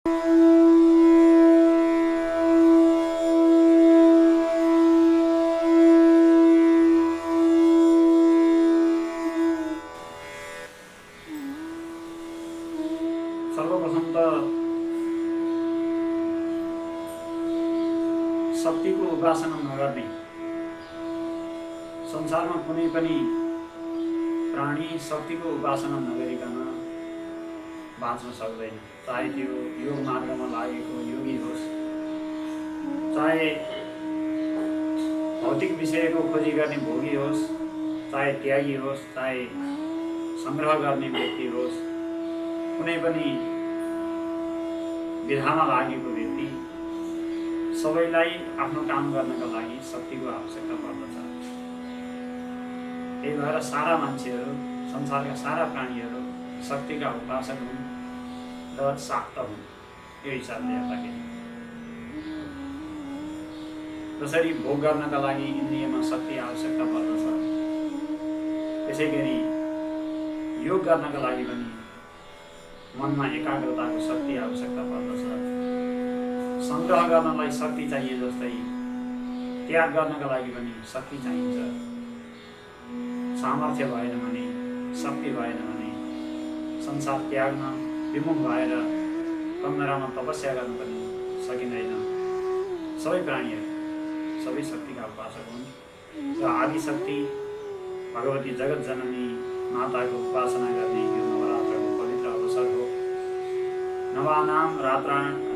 सर्वप्रथम त शक्तिको उपासना नगर्ने संसारमा कुनै पनि प्राणी शक्तिको उपासना नगरिकन बाँच्न सक्दैन। चाहे त्यो योग मार्गमा लागेको योगी होस्, चाहे भौतिक विषयको खोजी गर्ने भोगी होस्, चाहे त्यागी होस्, चाहे सङ्ग्रह गर्ने व्यक्ति होस्, कुनै पनि विधामा लागेको व्यक्ति सबैलाई आफ्नो काम गर्नका लागि शक्तिको आवश्यकता पर्दछ। त्यही भएर सारा मान्छेहरू, संसारका सारा प्राणीहरू शक्तिका उपासक हुन् र शाक्त हुन्। यो हिसाबले हेर्दाखेरि जसरी भोग गर्नका लागि इन्द्रियमा शक्ति आवश्यकता पर्दछ, त्यसै गरी योग गर्नका लागि पनि मनमा एकाग्रताको शक्ति आवश्यकता पर्दछ। सङ्ग्रह गर्नलाई शक्ति चाहिए जस्तै त्याग गर्नका लागि पनि शक्ति चाहिन्छ। सामर्थ्य भएन भने, शक्ति भएन भने संसार त्याग्न विमुख भएर कन्दरामा तपस्या गर्न पनि सकिँदैन। सबै प्राणीहरू सबै शक्तिका उपासक हुन् र आदिशक्ति भगवती जगत जननी माताको उपासना गर्ने यो नवरात्रको पवित्र अवसर हो। नवानाम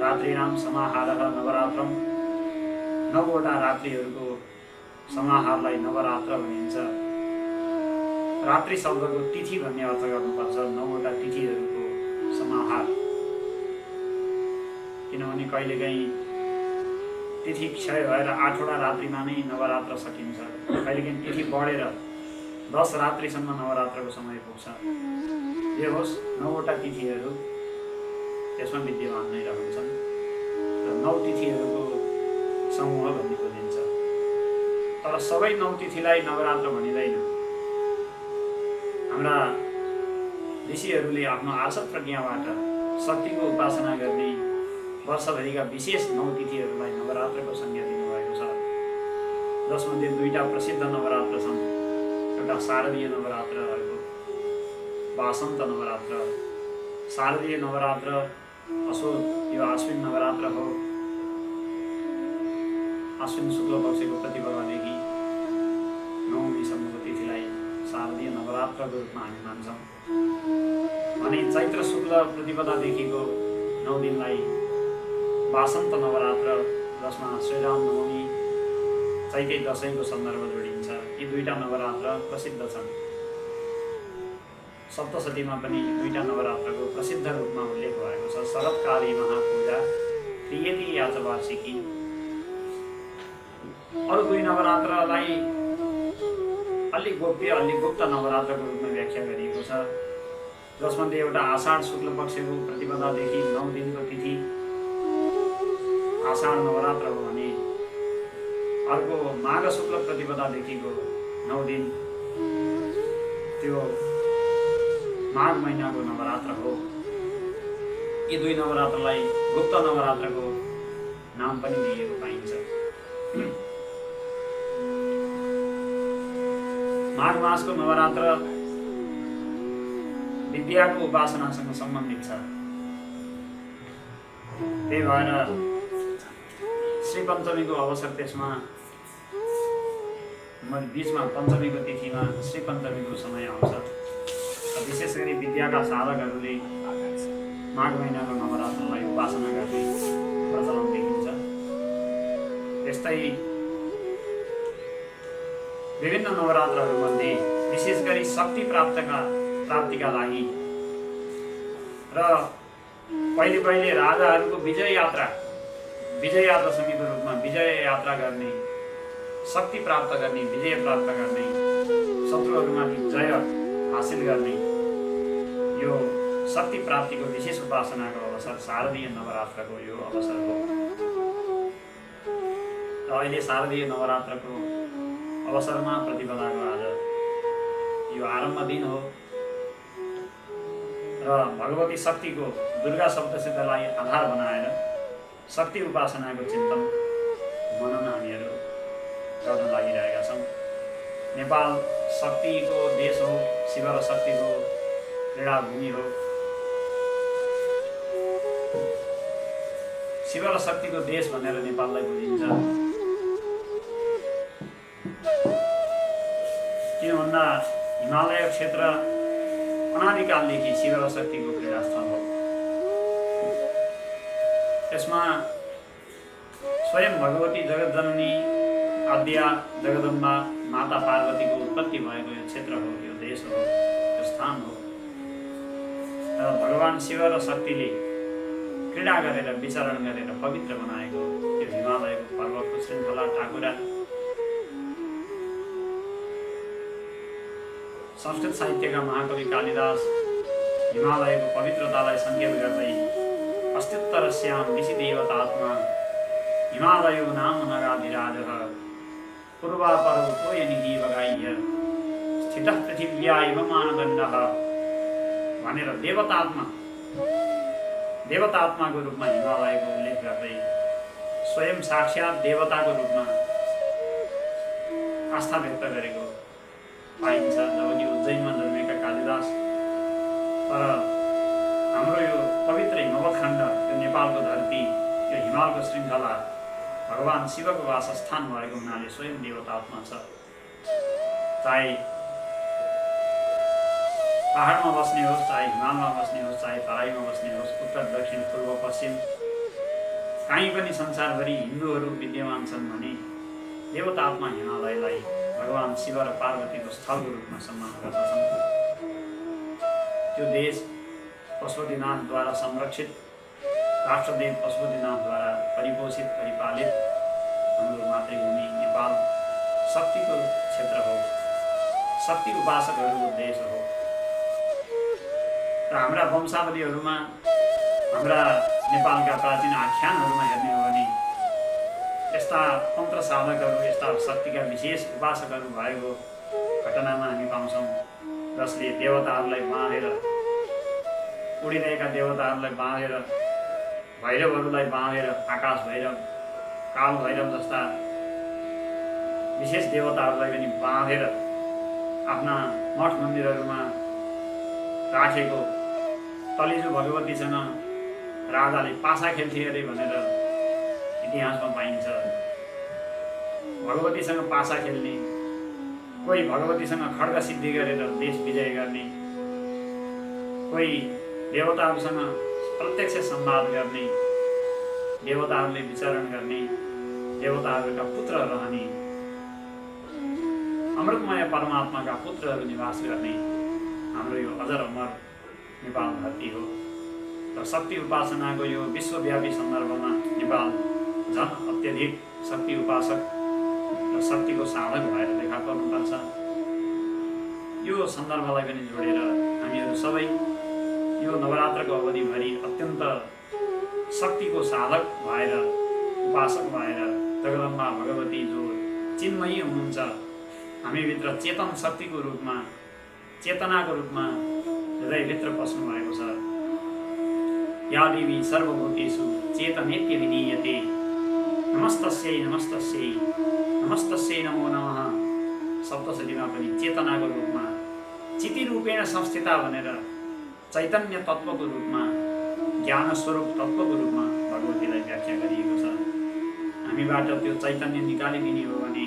रात्रिनाम समाहारः नवरात्रम। 9वटा रात्रिहरूको समाहारलाई नवरात्र भनिन्छ। रात्रि शब्दको तिथि भन्ने अर्थ गर्नुपर्छ। 9वटा तिथिहरूको समाहार, किनभने कहिलेकाहीँ तिथि क्षय भएर 8वटा रात्रिमा नै नवरात्र सकिन्छ। कहिलेकाहीँ तिथि बढेर 10 रात्रिसम्म नवरात्रको समय पुग्छ। जे होस्, 9वटा तिथिहरू त्यसमा विद्यमान नै रहन्छन् र 9 तिथिहरूको समूह भन्ने बुझिन्छ। तर सबै 9 तिथिलाई नवरात्र भनिँदैन। हाम्रा ऋषिहरूले आफ्नो आर्षद प्रज्ञाबाट शक्तिको उपासना गर्ने वर्षभरिका विशेष 9 तिथिहरूलाई नवरात्रको संज्ञा दिनुभएको छ, जसमध्ये 2टा प्रसिद्ध नवरात्र छन्। एउटा शारदीय नवरात्र, अर्को वासन्त नवरात्र। शारदीय नवरात्र यो आश्विन नवरात्र हो। आश्विन शुक्ल पक्षको प्रतिपदादेखि नवमीसम्मको तिथिलाई शारदीय नवरात्रको रूपमा हामी मान्छौँ भने चैत्र शुक्ल प्रतिपदादेखिको 9 दिनलाई वासन्त नवरात्र, जसमा श्रीराम नवमी चैते दशैँको सन्दर्भ जोडिन्छ। यी 2टा नवरात्र प्रसिद्ध छन्। सप्तशतीमा पनि 2टा नवरात्रको प्रसिद्ध रूपमा उल्लेख भएको छ। शरत्काली महापूजा, प्रियति याचवार्षिकी। अरू 2 नवरात्रलाई अलि गोप्य, अलि गुप्त नवरात्रको रूपमा व्याख्या गरिएको छ, जसमध्ये एउटा आषाढ शुक्ल पक्षको प्रतिपदादेखि 9 दिनको तिथि आषाढ नवरात्र हो भने अर्को माघ शुक्ल प्रतिपदादेखिको 9 दिन त्यो माघ महिनाको नवरात्र हो। यी 2 नवरात्रलाई गुप्त नवरात्रको नाम पनि दिएको पाइन्छ। माघ मासको नवरात्र विद्याको उपासनासँग सम्बन्धित छ। त्यही भएर श्री पञ्चमीको अवसर त्यसमा बीचमा पञ्चमीको तिथिमा श्री पञ्चमीको समय आउँछ। विशेष गरी विद्याका साधकहरूले माघ महिनाको नवरात्रलाई उपासना गर्ने प्रचलन देखिन्छ। त्यस्तै विभिन्न नवरात्रहरूमध्ये विशेष गरी शक्ति प्राप्तिका लागि र पहिले राजाहरूको विजय यात्रा समितिको रूपमा विजय यात्रा गर्ने, शक्ति प्राप्त गर्ने, विजय प्राप्त गर्ने, शत्रुहरूमाथि जय हासिल गर्ने यो शक्ति प्राप्तिको विशेष उपासनाको अवसर शारदीय नवरात्रको यो अवसर हो। र अहिले शारदीय नवरात्रको अवसरमा प्रतिपदाको आज यो आरम्भ दिन हो र र भगवती शक्तिको दुर्गा शब्दसितलाई आधार बनाएर शक्ति उपासनाको चिन्तन मनन हामीहरू गर्न लागिरहेका छौँ। नेपाल शक्तिको देश हो, शिव र शक्तिको क्रीडाभूमि हो। शिव र शक्तिको देश भनेर नेपाललाई बुझिन्छ। किन भन्दा हिमालय क्षेत्र अनादिकालदेखि शिव र शक्तिको क्रीडास्थल हो। त्यसमा स्वयं भगवती जगतजननी आद्या जगदम्बा माता पार्वतीको उत्पत्ति भएको यो क्षेत्र हो, यो देश हो, यो स्थान हो। र भगवान शिव र शक्तिले क्रीडा गरेर विचरण गरेर पवित्र बनाएको त्यो हिमालयको पर्वतको श्रृङ्खला टाकुरा। संस्कृत साहित्यका महाकवि कालिदास हिमालयको पवित्रतालाई सङ्केत गर्दै अस्त्युत्तरस्यां ऋषिदेवतात्मा हिमालयो नाम नगाधिराजः पूर्वापरौ तोयनिधि बगाइय स्थितः पृथिव्या इव मानदण्डः भनेर देवतात्माको रूपमा हिमालयको उल्लेख गर्दै स्वयं साक्षात् देवताको रूपमा आस्था व्यक्त गरेको पाइन्छ। जबकि उज्जैनमा जन्मेका कालिदास, तर हाम्रो यो पवित्र हिमवत खण्ड, यो नेपालको धरती, यो हिमालको श्रृङ्खला भगवान शिवको वासस्थान भएको हुनाले स्वयं देवतात्मा छ। चाहे पहाडमा बस्ने होस्, चाहे हिमालमा बस्ने होस्, चाहे तराईमा बस्ने होस्, उत्तर दक्षिण पूर्व पश्चिम कहीँ पनि संसारभरि हिन्दूहरू विद्यमान छन् भने देवतात्मा हिमालयलाई भगवान शिव र पार्वतीको स्थलको रूपमा सम्मान गर्दछन्। त्यो देश पशुपतिनाथद्वारा संरक्षित, राष्ट्रदेव पशुपतिनाथद्वारा परिपोषित परिपालित हाम्रो मातृभूमि नेपाल शक्तिको क्षेत्र हो, शक्ति उपासकहरूको देश हो। र हाम्रा वंशावलीहरूमा, हाम्रा नेपालका प्राचीन आख्यानहरूमा हेर्ने हो भने यस्ता तन्त्र साधकहरू, यस्ता शक्तिका विशेष उपासकहरू भएको घटनामा हामी पाउँछौँ, जसले देवताहरूलाई बाँधेर, उडिरहेका देवताहरूलाई बाँधेर, भैरवहरूलाई बाँधेर, आकाश भैरव, काल भैरव जस्ता विशेष देवताहरूलाई पनि बाँधेर आफ्ना मठ मन्दिरहरूमा राखेको। तलेजु भगवतीसँग राजाले पासा खेल्थे अरे भनेर इतिहासमा पाइन्छ। भगवतीसँग पासा खेल्ने, कोही भगवतीसँग खड्ग सिद्धि गरेर देश विजय गर्ने, कोही देवताहरूसँग प्रत्यक्ष संवाद गर्ने, देवताहरूले विचरण गर्ने, देवताहरूका पुत्र रहने, अमृतमय परमात्माका पुत्रहरू निवास गर्ने हाम्रो यो अजर अमर नेपाल धरती हो। र शक्ति उपासनाको यो विश्वव्यापी सन्दर्भमा नेपाल झन् अत्यधिक शक्ति उपासक र शक्तिको साधक भएर देखा पर्नुपर्छ। यो सन्दर्भलाई पनि जोडेर हामीहरू सबै यो नवरात्रको अवधिभरि अत्यन्त शक्तिको साधक भएर, उपासक भएर जगदम्बा भगवती जो चिन्मयी हुनुहुन्छ, हामीभित्र चेतन शक्तिको रूपमा, चेतनाको रूपमा हृदयभित्र पस्नु भएको छ। या देवी सर्वभूतेषु चेतनेत्य विनीयते नमस्तस्यै नमस्तस्यै नमस्तस्यै नमो नमः सप्तशतीमा पनि चेतनाको रूपमा, चिति रूपेण संस्थिता भनेर चैतन्य तत्त्वको रूपमा, ज्ञान स्वरूप तत्त्वको रूपमा भगवतीलाई व्याख्या गरिएको छ। हामीबाट त्यो चैतन्य निकालिदिने हो भने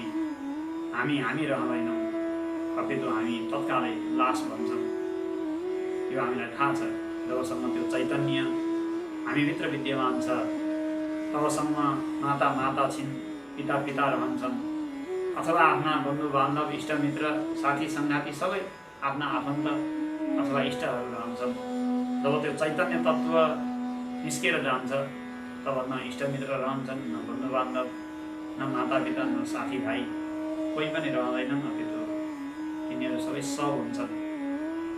हामी रहँदैनौँ, अपितु हामी तत्कालै लास भन्छौँ। यो हामीलाई थाहा छ। जबसम्म त्यो चैतन्य हामीभित्र विद्यमान छ तबसम्म माता माता छिन्, पिता पिता रहन्छन्, अथवा आफ्ना बन्धु बान्धव, इष्टमित्र, साथी सङ्गाती सबै आफ्ना आफन्त अथवा इष्टहरू रहन्छन्। जब त्यो चैतन्य तत्त्व निस्केर जान्छ तब न इष्टमित्र रहन्छन्, न बन्धु बान्धव, न माता पिता, न साथी भाइ, कोही पनि रहँदैनन्। अपितु तिनीहरू सबै सब हुन्छन्।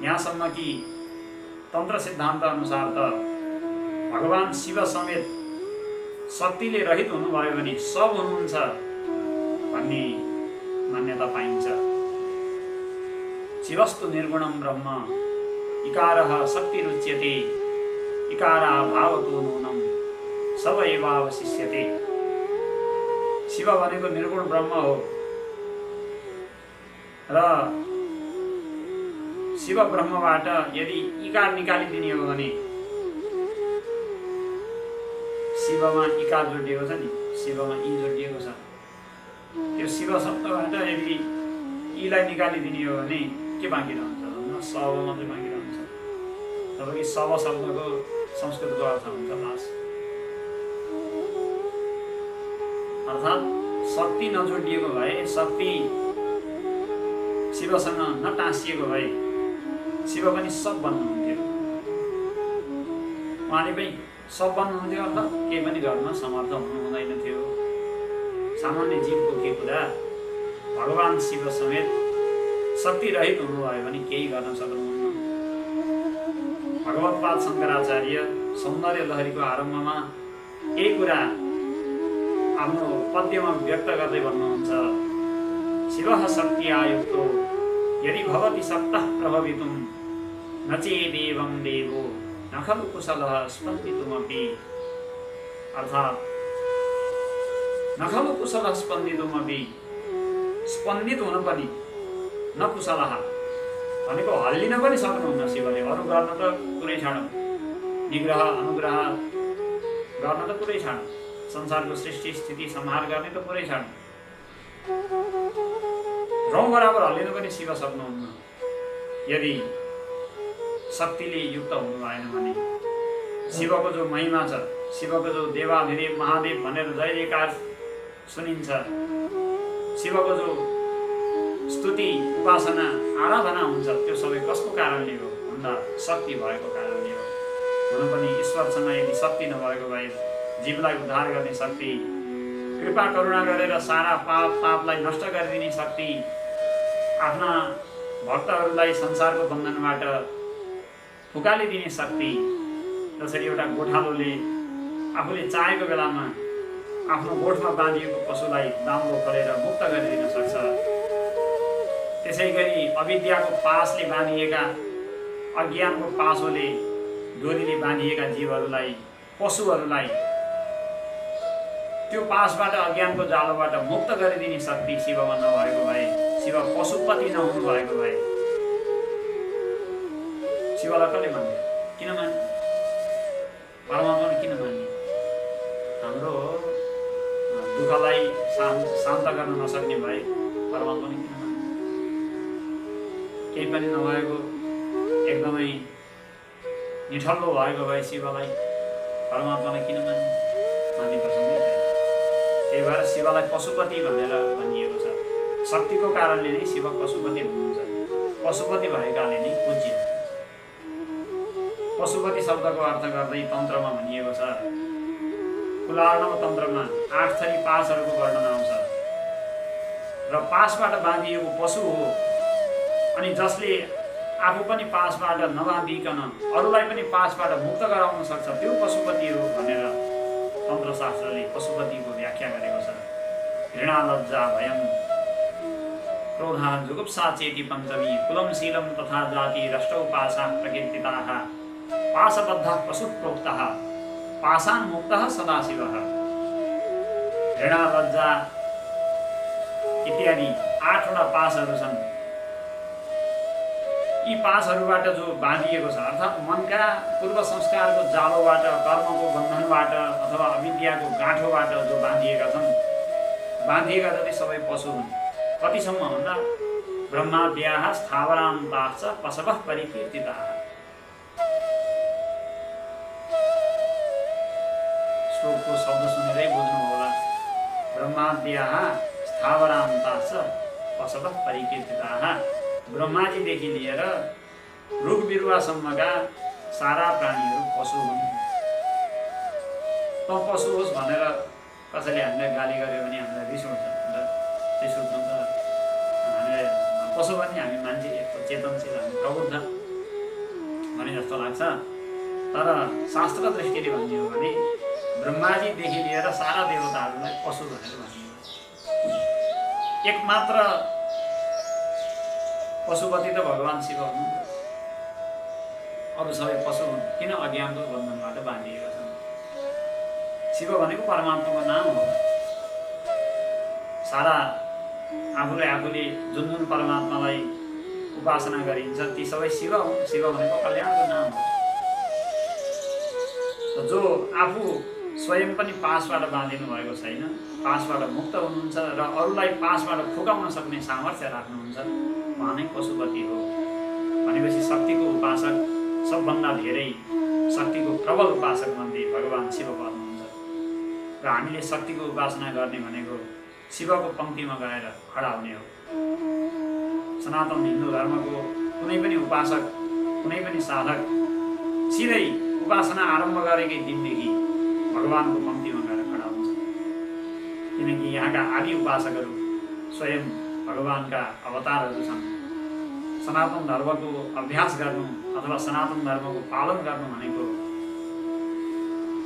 यहाँसम्म कि तन्त्र सिद्धान्त अनुसार त भगवान शिव समेत शक्तिले रहित हुनुभयो भने सब हुनुहुन्छ भन्ने मान्यता पाइन्छ। शिवस्तु निर्गुणम ब्रह्म इकारः शक्तिरुच्यते इकाराभावतो नूनं सबैवावशिष्यते। शिव भनेको निर्गुण ब्रह्म हो र शिव ब्रह्मबाट यदि इकार निकालिदिने हो भने शिवमा इकार जोडिएको छ नि, शिवमा ई जोडिएको छ, त्यो शिव शब्दबाट यदि ईलाई निकालिदिने हो भने के बाँकी रहन्छ? सब मात्रै बाँकी रहन्छ। तपाईँको सब शब्दको संस्कृतको अर्थ हुन्छ लास, अर्थात् शक्ति नजोडिएको भए, शक्ति शिवसँग नटाँसिएको भए शिव पनि सब बन्नुहुन्थ्यो। उहाँले पनि सब बन्नुहुन्थ्यो अर्थात् केही पनि गर्न समर्थ हुनु हुँदैन थियो। सामान्य जीवको के कुरा, भगवान शिव समेत शक्ति रहित हुनुभयो भने केही गर्न सक्नुहुन्न। भगवत्पाद शङ्कराचार्य सौन्दर्य लहरीको आरम्भमा यही कुरा आफ्नो पद्यमा व्यक्त गर्दै भन्नुहुन्छ, शिवः शक्त्यायुक्तो यदि भवति सक्तः प्रभवितुं न चेदेवं देवो न खलु कुशलः स्पन्दितुमपि। अर्थात् न खलु कुशलः स्पन्दितुमपि, स्पन्दित हुन पनि न कुशलः भनेको हल्लिन पनि सक्नुहुन्न शिवले। अरू गर्न त कुरै छाडौँ, निग्रह अनुग्रह गर्न त कुरै छाडौँ, संसारको सृष्टि स्थिति संहार गर्ने त कुरै छाडौँ, रौँ बराबर हल्लिन पनि शिव सक्नुहुन्न यदि शक्तिले युक्त हुनु भएन भने। शिवको जो महिमा छ, शिवको जो देवाधिदेव महादेव भनेर जय जयकार सुनिन्छ, शिवको जो स्तुति उपासना आराधना हुन्छ, त्यो सबै कसको कारणले हो भन्दा शक्ति भएको कारणले हो। हुन पनि ईश्वरसँग यदि शक्ति नभएको भए, जीवलाई उद्धार गर्ने शक्ति, कृपा करुणा गरेर सारा पापलाई नष्ट गरिदिने शक्ति, आफ्ना भक्तहरूलाई संसारको बन्धनबाट फुकालिदिने शक्ति, जसरी एउटा गोठालोले आफूले चाहेको बेलामा आफ्नो गोठमा बाँधिएको पशुलाई दाम्बो खोलेर मुक्त गरिदिन सक्छ, त्यसै गरी अविद्याको पासले बाँधिएका, अज्ञानको पासोले डोरीले बाँधिएका जीवहरूलाई, पशुहरूलाई त्यो पासबाट, अज्ञानको जालोबाट मुक्त गरिदिने शक्ति शिवमा नभएको भए, शिव पशुपति नहुनु भएको भए शिवलाई कसले मान्ने? किन मान्ने? परमात्माले किन मान्ने? हाम्रो दुःखलाई शान्त गर्न नसक्ने भए परमात्माले किन मान्ने? केही पनि नभएको, एकदमै निठल्लो भएको भए शिवलाई परमात्मालाई किन मान्ने? मान्ने प्रसङ्गै छैन। त्यही भएर शिवलाई पशुपति भनेर भनिएको छ। शक्तिको कारणले नै शिव पशुपति हुनुहुन्छ, पशुपति भएकाले नै पूज्य। पशुपति शब्दको अर्थ गर्दै तन्त्रमा भनिएको छ, कुलार्णव तन्त्रमा 8 थरी पासहरूको वर्णन आउँछ र पासबाट बाँधिएको पशु हो, अनि जसले आफू पनि पासबाट नबाँधिकन अरूलाई पनि पासबाट मुक्त गराउन सक्छ, त्यो पशुपति हो भनेर तन्त्रशास्त्रले पशुपतिको व्याख्या गरेको छ। घृणा लज्जा भयं क्रोधा जुगुप्सा चेति पञ्चमी कुलं शीलं तथा जाति रष्टौ पाशा प्रकीर्तिताः पाशबद्धः पशुः प्रोक्तः पाशान्मुक्तः सदाशिवः। घृणा लज्जा इत्यादि 8वटा पासहरू छन्। यी पासहरूबाट जो बाँधिएको छ, अर्थात् मनका पूर्व संस्कारको जालोबाट, कर्मको बन्धनबाट अथवा अविद्याको गाँठोबाट जो बाँधिएका छन्, बाँधिएका जति सबै पशु हुन्। कतिसम्म भन्दा ब्रह्माद्याः स्थावरान्ताश्च पशवः परिकीर्तिताः। श्लोकको शब्द सुनेरै बुझ्नु होला। ब्रह्माद्याः स्थावरान्ताश्च पशवः परिकीर्तिताः। ब्रह्माजीदेखि लिएर रुख बिरुवासम्मका सारा प्राणीहरू पशु हुन्। त पशु होस् भनेर कसैले हामीलाई गाली गर्यो भने हामीलाई रिस उठ्छ, रिस उठ्नु त हामीले पशु पनि हामी मान्छे चेतनशील, हामी प्रबुद्ध भने जस्तो लाग्छ। तर शास्त्र दृष्टिले भन्ने हो भने ब्रह्माजीदेखि लिएर सारा देवताहरूलाई पशु भनेर भनिएको छ। एकमात्र पशुपति त भगवान शिव हुनुहुन्छ। अरू सबै पशु हुन् किन अज्ञानको बन्धनबाट बाँधिएका छन्। शिव भनेको परमात्माको नाम हो। सारा आफूले जुन जुन परमात्मालाई उपासना गरिन्छ ती सबै शिव हुन्। शिव भनेको कल्याणको नाम हो। जो आफू स्वयं पनि पासबाट बाँधिनु भएको छैन, पासबाट मुक्त हुनुहुन्छ र अरूलाई पासबाट फुकाउन सक्ने सामर्थ्य राख्नुहुन्छ, उहाँ नै पशुपति हो। भनेपछि शक्तिको उपासक सबभन्दा धेरै शक्तिको प्रबल उपासक मध्ये भगवान् शिव पर्नुहुन्छ। र हामीले शक्तिको उपासना गर्ने भनेको शिवको पङ्क्तिमा गएर खडा हुने हो। सनातन हिन्दू धर्मको कुनै पनि उपासक, कुनै पनि साधक सिधै उपासना आरम्भ गरेकै दिनदेखि भगवानको पङ्क्तिमा गएर खडा हुन्छ। किनकि यहाँका आदि उपासकहरू स्वयं भगवानका अवतारहरू छन्। सनातन धर्मको अभ्यास गर्नु अथवा सनातन धर्मको पालन गर्नु भनेको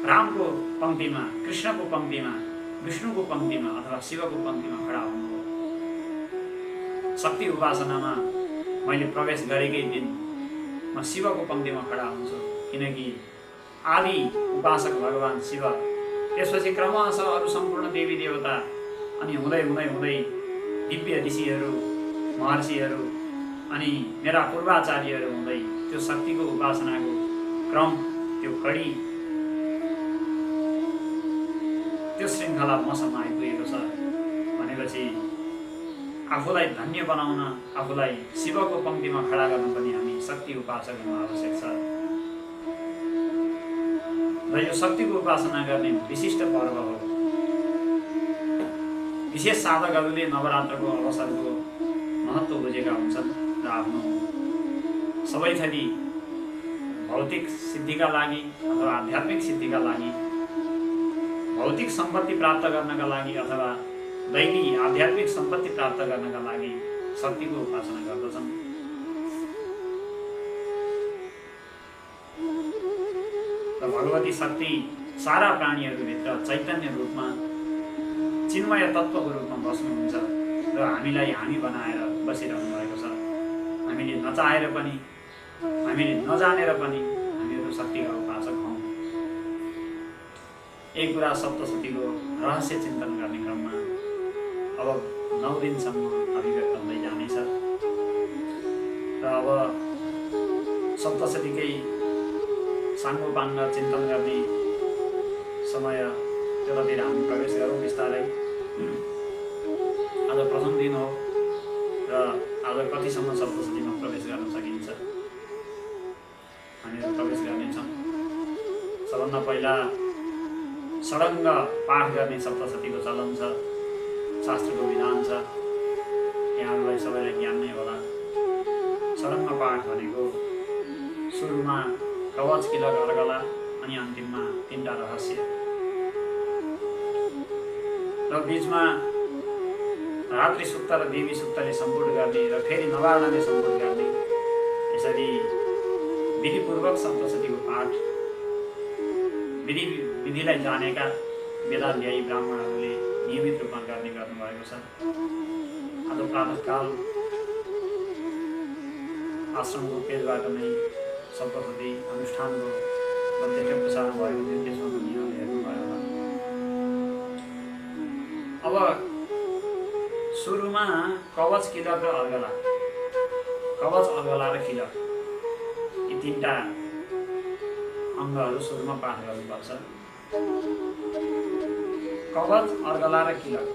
रामको पङ्क्तिमा, कृष्णको पङ्क्तिमा, विष्णुको पङ्क्तिमा अथवा शिवको पङ्क्तिमा खडा हुनु हो। शक्ति उपासनामा मैले प्रवेश गरेकै दिन म शिवको पङ्क्तिमा खडा हुन्छु। किनकि आदि उपासक भगवान् शिव, त्यसपछि क्रमशः अरू सम्पूर्ण देवी देवता, अनि हुँदै हुँदै हुँदै दिव्य ऋषिहरू, महर्षिहरू, अनि मेरा पूर्वाचार्यहरू हुँदै त्यो शक्तिको उपासनाको क्रम, त्यो कडी, त्यो श्रृङ्खला मसम्म आइपुगेको छ। भनेपछि आफूलाई धन्य बनाउन, आफूलाई शिवको पङ्क्तिमा खडा गर्नु पनि हामी शक्ति उपासक हुनु आवश्यक छ। र यो शक्तिको उपासना गर्ने विशिष्ट पर्व हो। विशेष साधकहरूले नवरात्रको अवसरको महत्त्व बुझेका हुन्छन् र आफ्नो सबै थरी भौतिक सिद्धिका लागि अथवा आध्यात्मिक सिद्धिका लागि, भौतिक सम्पत्ति प्राप्त गर्नका लागि अथवा दैवी आध्यात्मिक सम्पत्ति प्राप्त गर्नका लागि शक्तिको उपासना गर्दछन्। र भगवती शक्ति सारा प्राणीहरूभित्र चैतन्य रूपमा, चिन्मय तत्त्वको रूपमा बस्नुहुन्छ र हामीलाई हामी बनाएर बसिरहनु भएको छ। हामीले नचाहेर पनि, हामीले नजानेर पनि हामीहरू शक्तिका उपासक हौँ। एक कुरा सप्तशतीको रहस्य चिन्तन गर्ने क्रममा अब 9 दिनसम्म अभिव्यक्त हुँदै जानेछ। र अब सप्तशतीकै साङ्गोपाङ्ग चिन्तन गर्ने समय त्यतातिर हामी प्रवेश गरौँ बिस्तारै। आज प्रथम दिन हो र आज कतिसम्म सप्तशतीमा प्रवेश गर्न सकिन्छ हामीहरू प्रवेश गर्नेछौँ। सबभन्दा पहिला षडङ्ग पाठ गर्ने सप्तशतीको चलन छ, शास्त्रको विधान छ। यहाँहरूलाई सबैलाई ज्ञान नै होला। षडङ्ग पाठ भनेको सुरुमा कवच, किलक, अर्गला अनि अन्तिममा 3टा रहस्य र बिचमा रात्रि सुक्त र देवी सुक्तले सम्पूर्ण गर्ने र फेरि नवार्णले सम्पूर्ण गर्ने। यसरी विधिपूर्वक सप्तशतीको पाठ विधिलाई जानेका वेदाध्यायी ब्राह्मणहरूले नियमित रूपमा गर्ने गर्नुभएको छ। आज प्रातःकाल आश्रमको पेजबाट नै सप्तशती अनुष्ठानको प्रत्यक्ष प्रसारण भएको थियो। त्यसमा पनि यहाँले हेर्नुभयो होला। अब सुरुमा कवच, किलक र अर्गला, कवच, अर्गला र किलक, यी 3टा अङ्गहरू सुरुमा पाठ गर्नुपर्छ। कवच, अर्गला र किलक।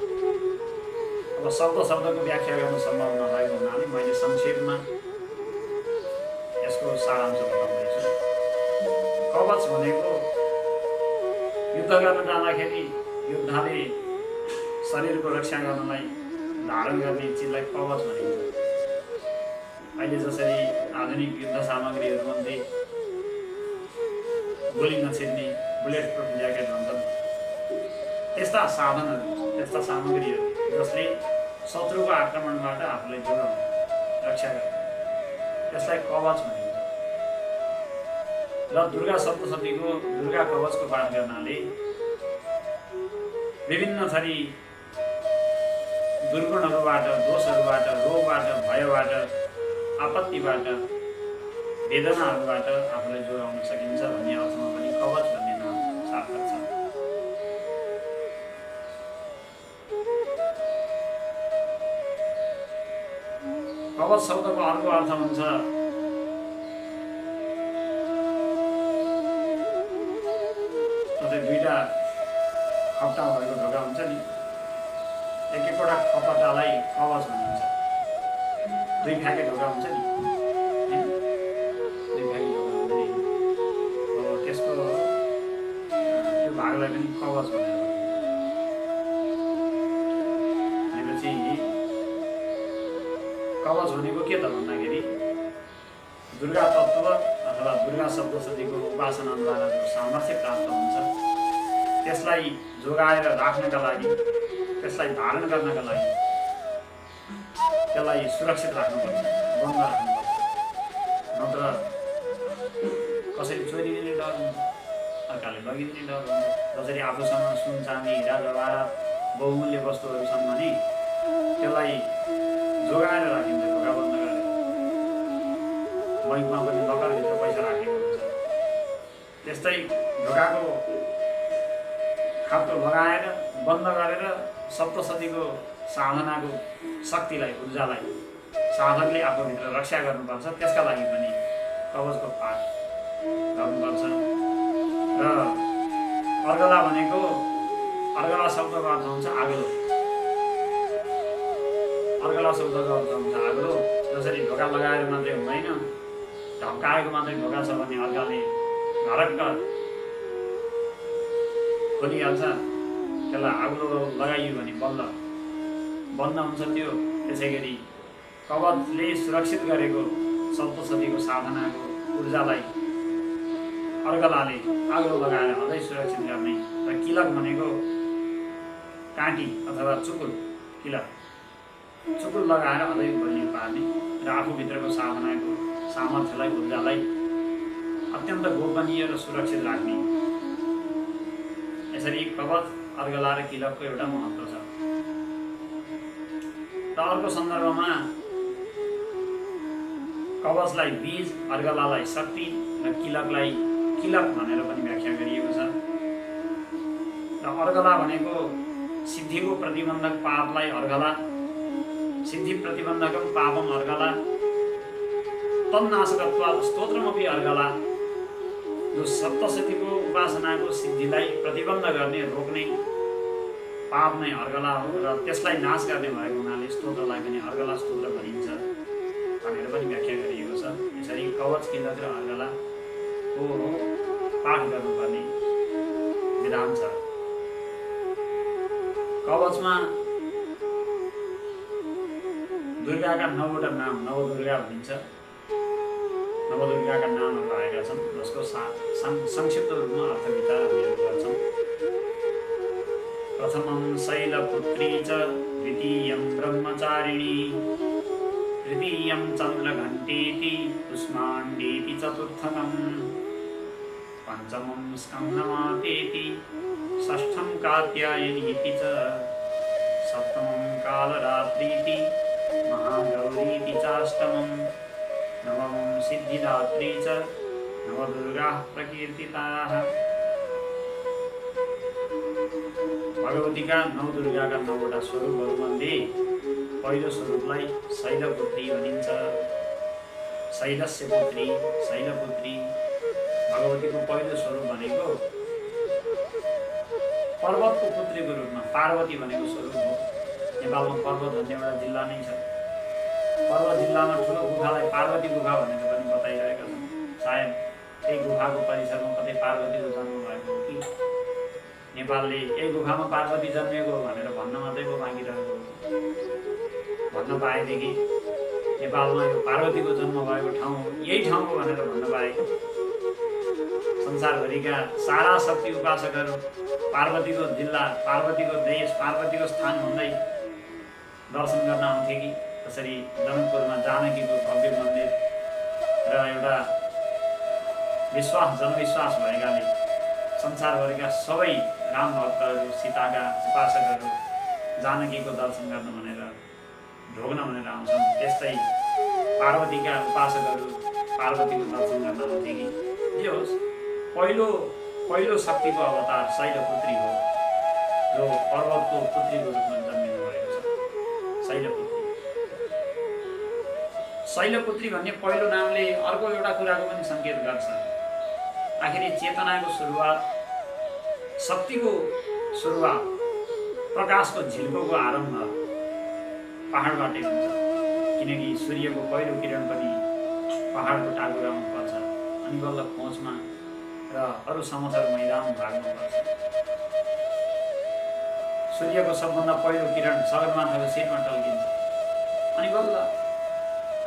अब शब्दको व्याख्या गर्न सम्भव नभएको हुनाले मैले संक्षेपमा यसको सारांश बताउँदैछु। कवच भनेको युद्ध गर्न जाँदाखेरि योद्धाले शरीरको रक्षा गर्नलाई धारण गर्ने चिजलाई कवच भनिन्छ। अहिले जसरी आधुनिक युद्ध सामग्रीहरूमध्ये गोली नछिर्ने बुलेट प्रुफ ज्याकेट भन्छन्, यस्ता साधनहरू, यस्ता सामग्रीहरू जसले शत्रुको आक्रमणबाट आफूलाई जोगाउने, रक्षा गर्ने, त्यसलाई कवच भनिन्छ। र दुर्गा सप्तशतीको दुर्गा कवचको पाठ गर्नाले विभिन्न थरी दुर्गुणहरूबाट, दोषहरूबाट, रोगबाट, भयबाट, आपत्तिबाट वेदनाहरूबाट आफूलाई जोगाउन सकिन्छ भन्ने अर्थमा पनि कवच भन्ने नाम सार्थक छ। कवच शब्दको अर्को अर्थ हुन्छ दुईटा खप्टा भएको ढोका हुन्छ नि, एक एकवटा खपटालाई कवच भनिन्छ। दुई फ्याके ढोका हुन्छ नि, दुई फ्याके ढोका हुन्छ नि, त्यसको त्यो भागलाई पनि कवच भनेर भनेपछि कवच भनेको के त भन्दाखेरि दुर्गा तत्त्व अथवा दुर्गा सप्तशतीको उपासनाद्वारा जो सामर्थ्य प्राप्त हुन्छ त्यसलाई जोगाएर राख्नका लागि, त्यसलाई धारण गर्नका लागि त्यसलाई सुरक्षित राख्नुपर्छ, बन्द राख्नुपर्छ। नत्र कसैले चोरी दिने डर हुन्छ, अर्काले लगिदिने डर हुन्छ। जसरी आफूसँग सुन चाँदी हिरा जवाहरात बहुमूल्य वस्तुहरू छन् भने त्यसलाई जोगाएर राखिन्छ, ढोका बन्द गरेर। बैङ्कमा पनि लकरभित्र पैसा राखेको हुन्छ, त्यस्तै ढोकाको खाप्टो लगाएर बन्द गरेर सप्तशतीको साधनाको शक्तिलाई, ऊर्जालाई साधकले आफूभित्र रक्षा गर्नुपर्छ। त्यसका लागि पनि कवचको पाठ गर्नुपर्छ। र अर्गला भनेको, अर्गला शब्दको अर्थ हुन्छ आगो। अर्गला शब्दको अर्थ हुन्छ आगो। जसरी ढोका लगाएर मात्रै हुँदैन, ढप्काएको मात्रै ढोका छ भने अर्काले घरक्क खोलिहाल्छ, त्यसलाई आगो लगाइयो भने बन्द हुन्छ त्यो। त्यसै गरी कवचले सुरक्षित गरेको सप्तशतीको साधनाको ऊर्जालाई अर्गलाले आगो लगाएर अझै सुरक्षित गर्ने। र किलक भनेको काँटी अथवा चुकुल, चुकुल लगाएर अझै बलियो पार्ने र आफूभित्रको साधनाको सामर्थ्यलाई, ऊर्जालाई अत्यन्त गोपनीय र सुरक्षित राख्ने। यसरी कवच, अर्गला र किलकको एउटा महत्त्व छ। र अर्को सन्दर्भमा कवचलाई बीज, अर्गलालाई शक्ति र किलकलाई किलक भनेर पनि व्याख्या गरिएको छ। र अर्गला भनेको सिद्धिको प्रतिबन्धक पापलाई अर्गला, सिद्धि प्रतिबन्धकम पापम अर्गला, तन्नाशकत्वात् स्तोत्रमपि अर्गला। जो सप्तशतीको उपासनाको सिद्धिलाई प्रतिबन्ध गर्ने, रोक्ने पाप नै अर्गला हो र त्यसलाई नाश गर्ने भएको हुनाले स्तोत्रलाई पनि अर्गला स्तोत्र भनिन्छ भनेर पनि व्याख्या गरिएको छ। यसरी कवच, किलक र अर्गलाको पाठ गर्नुपर्ने विधान छ। कवचमा दुर्गाका 9वटा नाम, नवदुर्गा भनिन्छ। नवदुर्गाका नामहरू आएका छन्, जसको संक्षिप्त रूपमा अर्थविचार हामीहरू गर्छौँ। प्रथमं शैलपुत्री च, द्वितीयं ब्रह्मचारिणी, तृतीयं चन्द्रघण्टेति, कुष्माण्डेति चतुर्थकम्, पञ्चमं स्कन्दमातेति, षष्ठं कात्यायनीति च, सप्तमं कालरात्रीति, महागौरीति चाष्टमम्, नवमं सिद्धिदात्री च, नवदुर्गाः प्रकीर्तिताः। भगवतीका नवदुर्गाका 9वटा स्वरूपहरूमध्ये पहिलो स्वरूपलाई शैलपुत्री भनिन्छ। शैलस्य पुत्री, शैलपुत्री। भगवतीको पहिलो स्वरूप भनेको पर्वतको पुत्रीको रूपमा पार्वती भनेको स्वरूप हो। नेपालमा पर्वत भन्ने एउटा जिल्ला नै छ। पर्वत जिल्लामा ठुलो गुफालाई पार्वती गुफा भनेर पनि बताइरहेका छन्। सायद त्यही गुफाको परिसरमा कतै पार्वतीको जन्म भएको हो कि नेपालले यही गुफामा पार्वती जन्मेको हो भनेर भन्न मात्रै पो बाँकी रहेको हो। भन्न पाएदेखि नेपालमा यो पार्वतीको जन्म भएको ठाउँ हो, यही ठाउँ हो भनेर भन्न पाए संसारभरिका सारा शक्ति उपासकहरू पार्वतीको जिल्ला, पार्वतीको देश, पार्वतीको स्थान भन्दै दर्शन गर्न आउँथे कि। त्यसरी जनकपुरमा जानकीको भव्य मन्दिर र एउटा विश्वास, जनविश्वास भएकाले संसारभरिका सबै राम भक्तहरू, सीताका उपासकहरू जानकीको दर्शन गर्न भनेर, ढोग्न भनेर आउँछन्। त्यस्तै पार्वतीका उपासकहरू पार्वतीको दर्शन गर्न आउँथे कि जे होस्, पहिलो शक्तिको अवतार शैलपुत्री हो, जो पर्वतको पुत्रीको रूपमा जन्मिनु भएको छ। शैलपुत्री भन्ने पहिलो नामले अर्को एउटा कुराको पनि सङ्केत गर्छ। आखिर चेतनाको सुरुवात, शक्तिको सुरुवात, प्रकाशको झिल्कोको आरम्भ पहाडबाटै हुन्छ, किनकि सूर्यको पहिलो किरण पनि पहाडको टाकुरामा पर्छ अनि बल्ल खोजमा र अरू समथर मैदानमा भाग्नु पर्छ। सूर्यको सबभन्दा पहिलो किरण सगरमाथाको शिरमा टल्किन्छ अनि बल्ल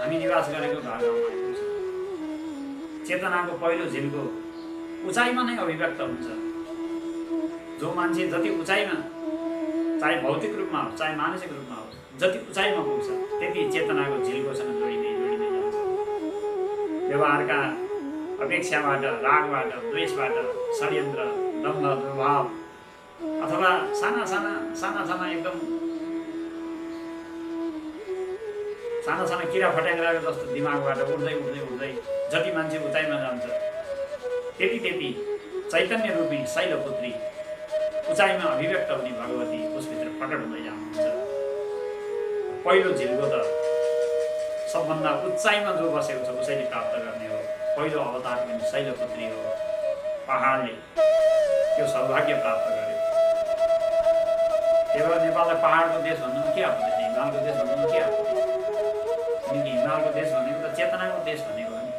हामी निवास गरेको भागमा आइपुग्छ। चेतनाको पहिलो झिल्को उचाइमा नै अभिव्यक्त हुन्छ। जो मान्छे जति उचाइमा, चाहे भौतिक रूपमा होस् चाहे मानसिक रूपमा होस्, जति उचाइमा पुग्छ त्यति चेतनाको झिल्कोसँग जोडिँदै जान्छ। व्यवहारका अपेक्षाबाट, रागबाट, द्वेषबाट, षड्यन्त्र, दम्भ, दुर्भाव अथवा साना एकदम साना किरा फट्याङ्ग्राको जस्तो दिमागबाट उड्दै जति मान्छे उचाइमा जान्छ त्यति चैतन्य रूपी शैलपुत्री, उचाइमा अभिव्यक्त हुने भगवती उसभित्र प्रकट हुँदै जानुहुन्छ। पहिलो झिल्को त सबभन्दा उचाइमा जो बसेको छ उसैले प्राप्त गर्ने हो। पहिलो अवतार पनि शैलपुत्री हो। पहाडले त्यो सौभाग्य प्राप्त गर्यो। त्यही भएर नेपाललाई पहाडको देश भन्नुमा के आपत्ति, हिमालको देश भन्नुमा के आपत्ति? किनकि हिमालको देश भनेको त चेतनाको देश भनेको हो नि।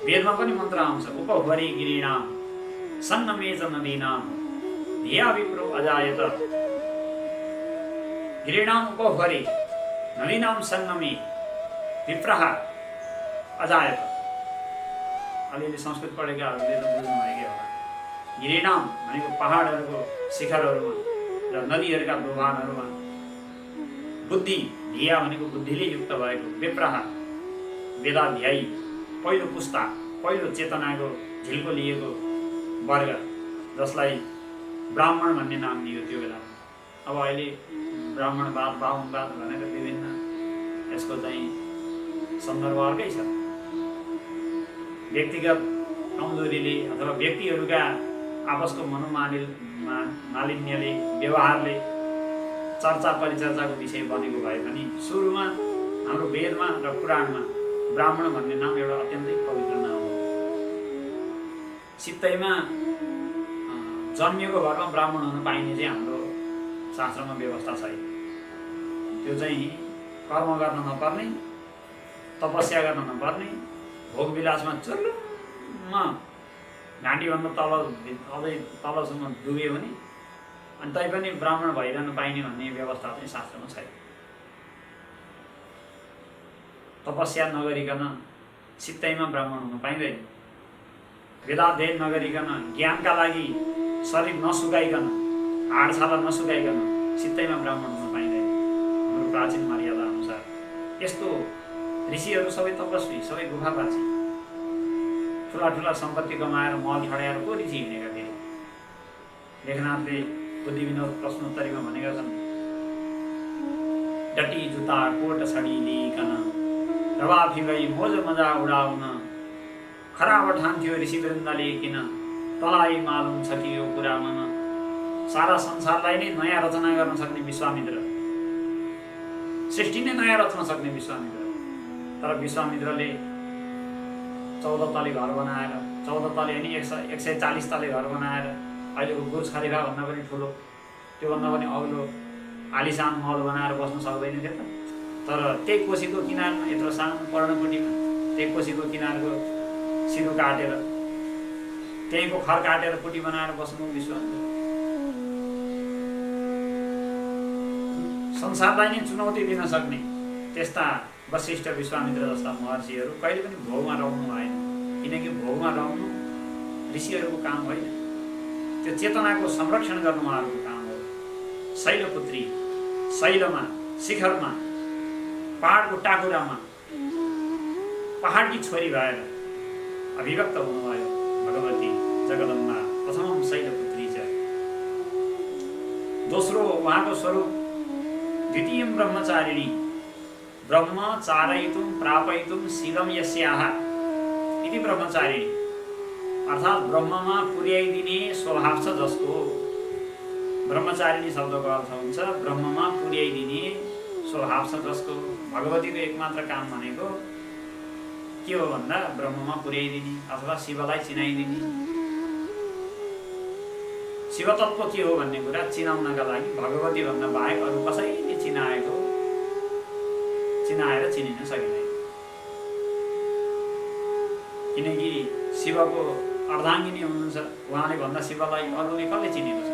वेदमा पनि मन्त्र आउँछ, उपहरि गिरिणाम सन्नमेज नदीनाम धिया विप्रो अजायत। गिरिणाम उपहरि नदीनाम सन्नमे विप्रः अजायत। अलिअलि संस्कृत पढेकाहरूले त बुझ्नु भएकै होला। गिरिनाम भनेको पहाडहरूको शिखरहरूमा र नदीहरूका दोभानहरूमा बुद्धि, धिया भनेको बुद्धिले युक्त भएको, विप्रः वेदाध्यायी, पहिलो पुस्ता, पहिलो चेतनाको झिल्को लिएको वर्ग, जसलाई ब्राह्मण भन्ने नाम दियो त्यो बेलामा। अब अहिले ब्राह्मणवाद, बाहुनवाद भनेर विभिन्न यसको चाहिँ सन्दर्भ अर्कै छ। व्यक्तिगत कमजोरीले अथवा व्यक्तिहरूका आपसको मालिन्यले, व्यवहारले चर्चा परिचर्चाको विषय बनेको भए पनि सुरुमा हाम्रो वेदमा र पुराणमा ब्राह्मण भन्ने नाम एउटा अत्यन्तै पवित्र नाम हो। सित्तैमा जन्मिएको घरमा ब्राह्मण हुन पाइने चाहिँ हाम्रो शास्त्रमा व्यवस्था छैन। त्यो चाहिँ कर्म गर्न नपर्ने, तपस्या गर्न नपर्ने, भोग विलासमा चुर्लुम्म घाँटीभन्दा अझै तलसम्म डुब्यो भने अनि तैपनि ब्राह्मण भइरहनु पाइने भन्ने व्यवस्था चाहिँ शास्त्रमा छैन। तपस्या नगरिकन सित्तैमा ब्राह्मण हुन पाइँदैन। वेदाध्ययन नगरिकन, ज्ञानका लागि शरीर नसुकाइकन, हाडछाला नसुकाइकन सित्तैमा ब्राह्मण हुन पाइँदैन हाम्रो प्राचीन मर्यादा अनुसार। यस्तो ऋषिहरू सबै तपस्वी, सबै गुफावासी, ठुला सम्पत्ति कमाएर मल छडाएर को ऋषि हिँडेका थिए। लेखनाथले बुद्धि विनोद प्रश्नोत्तरीमा भनेका छन्, डटी जुत्ता कोट छडी लिइकन रवा फिगई मोज मजा उडाउन खराब ठान्थ्यो ऋषिवृन्दले किन तलाई मालुम छ कि यो कुरा मन। सारा संसारलाई नै नयाँ रचना गर्न सक्ने विश्वामित्र, सृष्टि नै नयाँ रच्न सक्ने विश्वामित्र, तर विश्वामित्रले 14 तले घर बनाएर, 14 तले अनि 140 तले घर बनाएर अहिलेको बुर्ज खलिफा भन्दा पनि ठुलो, त्योभन्दा पनि अग्लो आलिसान महल बनाएर बस्न सक्दैन थियो त। तर त्यही कोसीको किनारमा, यत्रो सानो पर्णकुटीमा त्यही कोसीको किनारको सिरो काटेर, त्यहीँको खर काटेर कुटी बनाएर बस्नु विश्वामित्र। संसारलाई नै चुनौती दिन सक्ने त्यस्ता वशिष्ठ, विश्वामित्र जस्ता महर्षिहरू कहिले पनि भोगमा रहनु भएन। किनकि भोगमा रहनु ऋषिहरूको काम होइन, त्यो चेतनाको संरक्षण गर्नु उहाँहरूको काम हो। शैलपुत्री शैलमा, शिखरमा, पहाडको टाकुरामा पहाडकी छोरी भएर अभिव्यक्त हुनुभयो भगवती जगदम्बा। प्रथम शैलपुत्री छ। दोस्रो उहाँको स्वरूप द्वितीय ब्रह्मचारिणी, ब्रह्म चारयितुं प्रापयितुं शीलं यस्याः इति ब्रह्मचारिणी। अर्थात् ब्रह्ममा पुर्याइदिने स्वभाव छ जसको। ब्रह्मचारिणी शब्दको अर्थ हुन्छ ब्रह्ममा पुर्याइदिने स्वभाव छ जसको। भगवतीको एकमात्र काम भनेको के हो भन्दा ब्रह्ममा पुर्याइदिने अथवा शिवलाई चिनाइदिने। शिवतत्व के हो भन्ने कुरा चिनाउनका लागि भगवती भन्दा बाहेक अरू कसैले चिनाएर चिनिन सकिँदैन। किनकि शिवको अर्धाङ्गिनी हुनुहुन्छ, उहाँले भन्दा शिवलाई अरूले कसले चिनेको छ?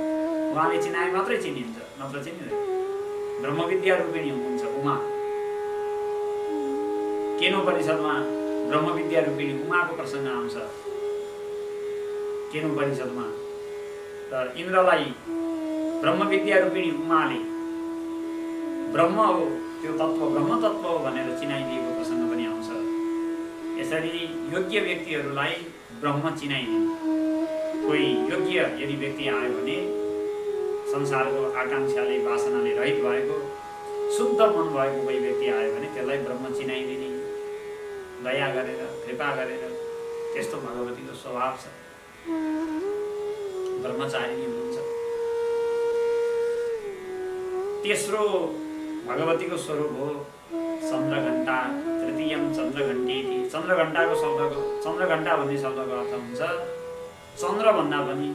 उहाँले चिनाए मात्रै चिनिन्छ, नत्र चिनिँदैन। ब्रह्मविद्या रूपिणी हुनुहुन्छ उमा। केनोपनिषदमा ब्रह्मविद्या रूपिणी उमाको प्रसङ्ग आउँछ। केनोपनिषदमा र इन्द्रलाई ब्रह्मविद्या रूपिणी उमाले ब्रह्म हो, त्यो तत्त्व ब्रह्म तत्त्व हो भनेर चिनाइदिएको प्रसङ्ग पनि आउँछ। यसरी योग्य व्यक्तिहरूलाई ब्रह्म चिनाइदिने। कोही योग्य यदि व्यक्ति आयो भने संसारको आकाङ्क्षाले वासनाले रहित भएको शुद्ध मन भएको कोही व्यक्ति आयो भने त्यसलाई ब्रह्म चिनाइदिने, दया गरेर कृपा गरेर। त्यस्तो भगवतीको स्वभाव छ। ब्रह्मचारिणी हुनुहुन्छ। तेस्रो भगवतीको स्वरूप हो चन्द्रघण्टा। तृतीयम चन्द्रघण्टेति। चन्द्रघण्टा भन्ने शब्दको अर्थ हुन्छ चन्द्रभन्दा पनि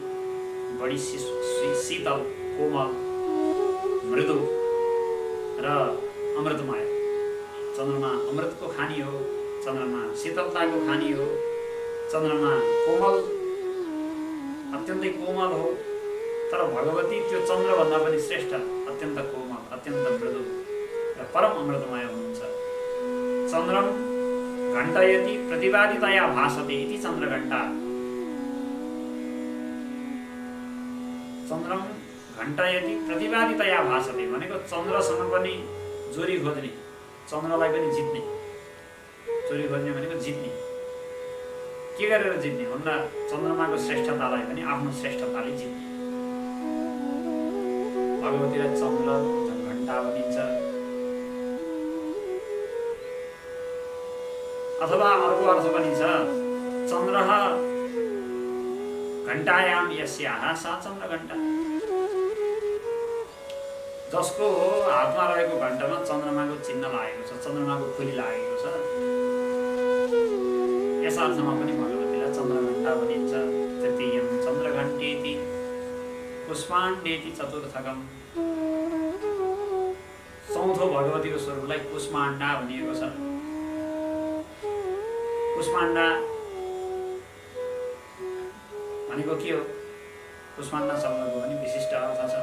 बढी शीतल, कोमल, मृदु र अमृतमय। चन्द्रमा अमृतको खानी हो, चन्द्रमा शीतलताको खानी हो, चन्द्रमा कोमल, अत्यन्तै कोमल हो। तर भगवती त्यो चन्द्रभन्दा पनि श्रेष्ठ, अत्यन्त कोमल, अत्यन्त मृदु र परम अमृतमय हुनुहुन्छ। चन्द्रम घण्टयति प्रतिवादितया भासते इति चन्द्रघण्टा। चन्द्रम घण्टयति प्रतिवादितया भासते भनेको चन्द्रसँग पनि जोरी खोज्ने, चन्द्रलाई पनि जित्ने। जोरी खोज्ने भनेको जित्ने। के गरेर जित्ने भन्दा चन्द्रमाको श्रेष्ठतालाई पनि आफ्नो श्रेष्ठताले जित्ने। भगवतीलाई चन्द्र घण्टा भनिन्छ। अथवा अर्को अर्थ पनि छ चन्द्रः घण्टायाम यस्याः सा चन्द्रघण्टा। जसको हातमा रहेको घण्टामा चन्द्रमाको चिन्ह लागेको छ, चन्द्रमाको खुली लागेको छ। यस अर्थमा पनि भगवतीलाई चन्द्रघण्टा भनिन्छ। तृतीयम चन्द्रघण्टेति कुष्माण्डेति चतुर्थकम। चौथो भगवतीको स्वरूपलाई कुष्माण्डा भनिएको छ। कुष्माण्डा भनेको के हो? कुष्माण्डा शब्दको पनि विशिष्ट अर्थ छ।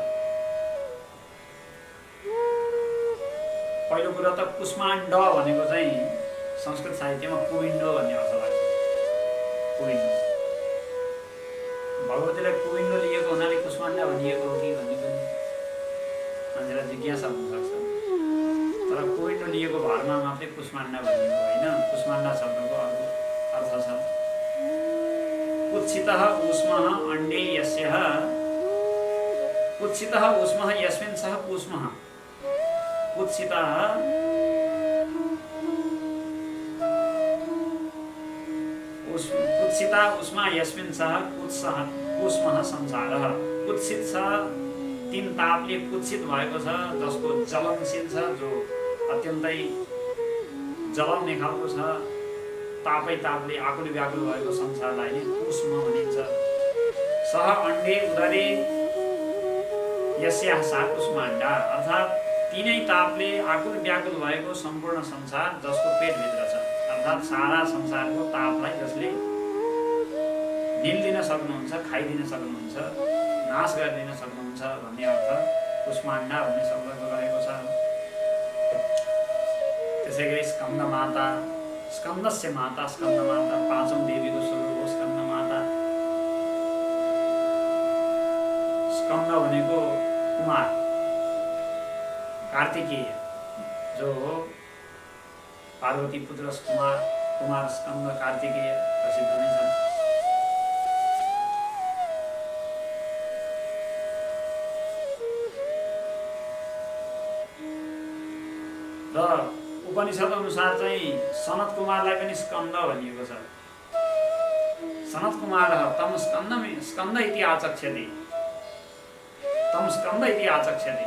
पहिलो कुरा त कुष्माण्ड भनेको चाहिँ संस्कृत साहित्यमा कुविन्डो भन्ने अर्थ लाग्छ। कुविन्डो। भगवतीलाई कुविन्डो लिएको हुनाले कुष्माण्डा भनिएको हो कि भन्ने पनि मान्छेलाई जिज्ञासा हुनसक्छ। तर कुविन्डो लिएको भरमा मात्रै कुष्माण्डा भनिएको होइन। कुष्माण्डा शब्दको अर्थ छ कुत्सितः ऊष्मः अण्डे यस्यः। कुत्सितः ऊष्मः यस्मिन् सः कूष्मः। कुत्सिता उष्मा यस्मिन् सः कूष्मः संसारः। कुत्सित छ, तीन तापले कुत्सित भएको छ, जसको जलनशील छ, जो अत्यन्तै जलाउने खालको छ। तापै तापले आकुल व्याकुल भएको संसारलाई नै कूष्म भनिन्छ। सह अण्डे उदरे यस्याः सा कुष्माण्डा। अर्थात् तीनै तापले आकुल व्याकुल भएको सम्पूर्ण संसार जसको पेटभित्र छ। अर्थात् सारा संसारको तापलाई जसले निल्दिन सक्नुहुन्छ, खाइदिन सक्नुहुन्छ, नाश गरिदिन सक्नुहुन्छ भन्ने अर्थ कुष्माण्डा भन्ने शब्दको रहेको छ। त्यसै गरी स्कन्द माता, स्कन्दस्य माता, स्कन्द माता पाँचौं देवीको स्वरूप हो स्कन्द माता। स्कन्द भनेको कुमार, कार्तिकेय जो हो पार्वती पुत्र कुमार स्कन्द कार्तिकेय प्रसिद्ध नै छन्। र उपनिषद अनुसार चाहिँ सनत कुमारलाई पनि स्कन्द भनिएको छ। सनत कुमार तम स्कन्द इति आचक्ष्यते, तम स्कन्द इति आचक्ष्यते।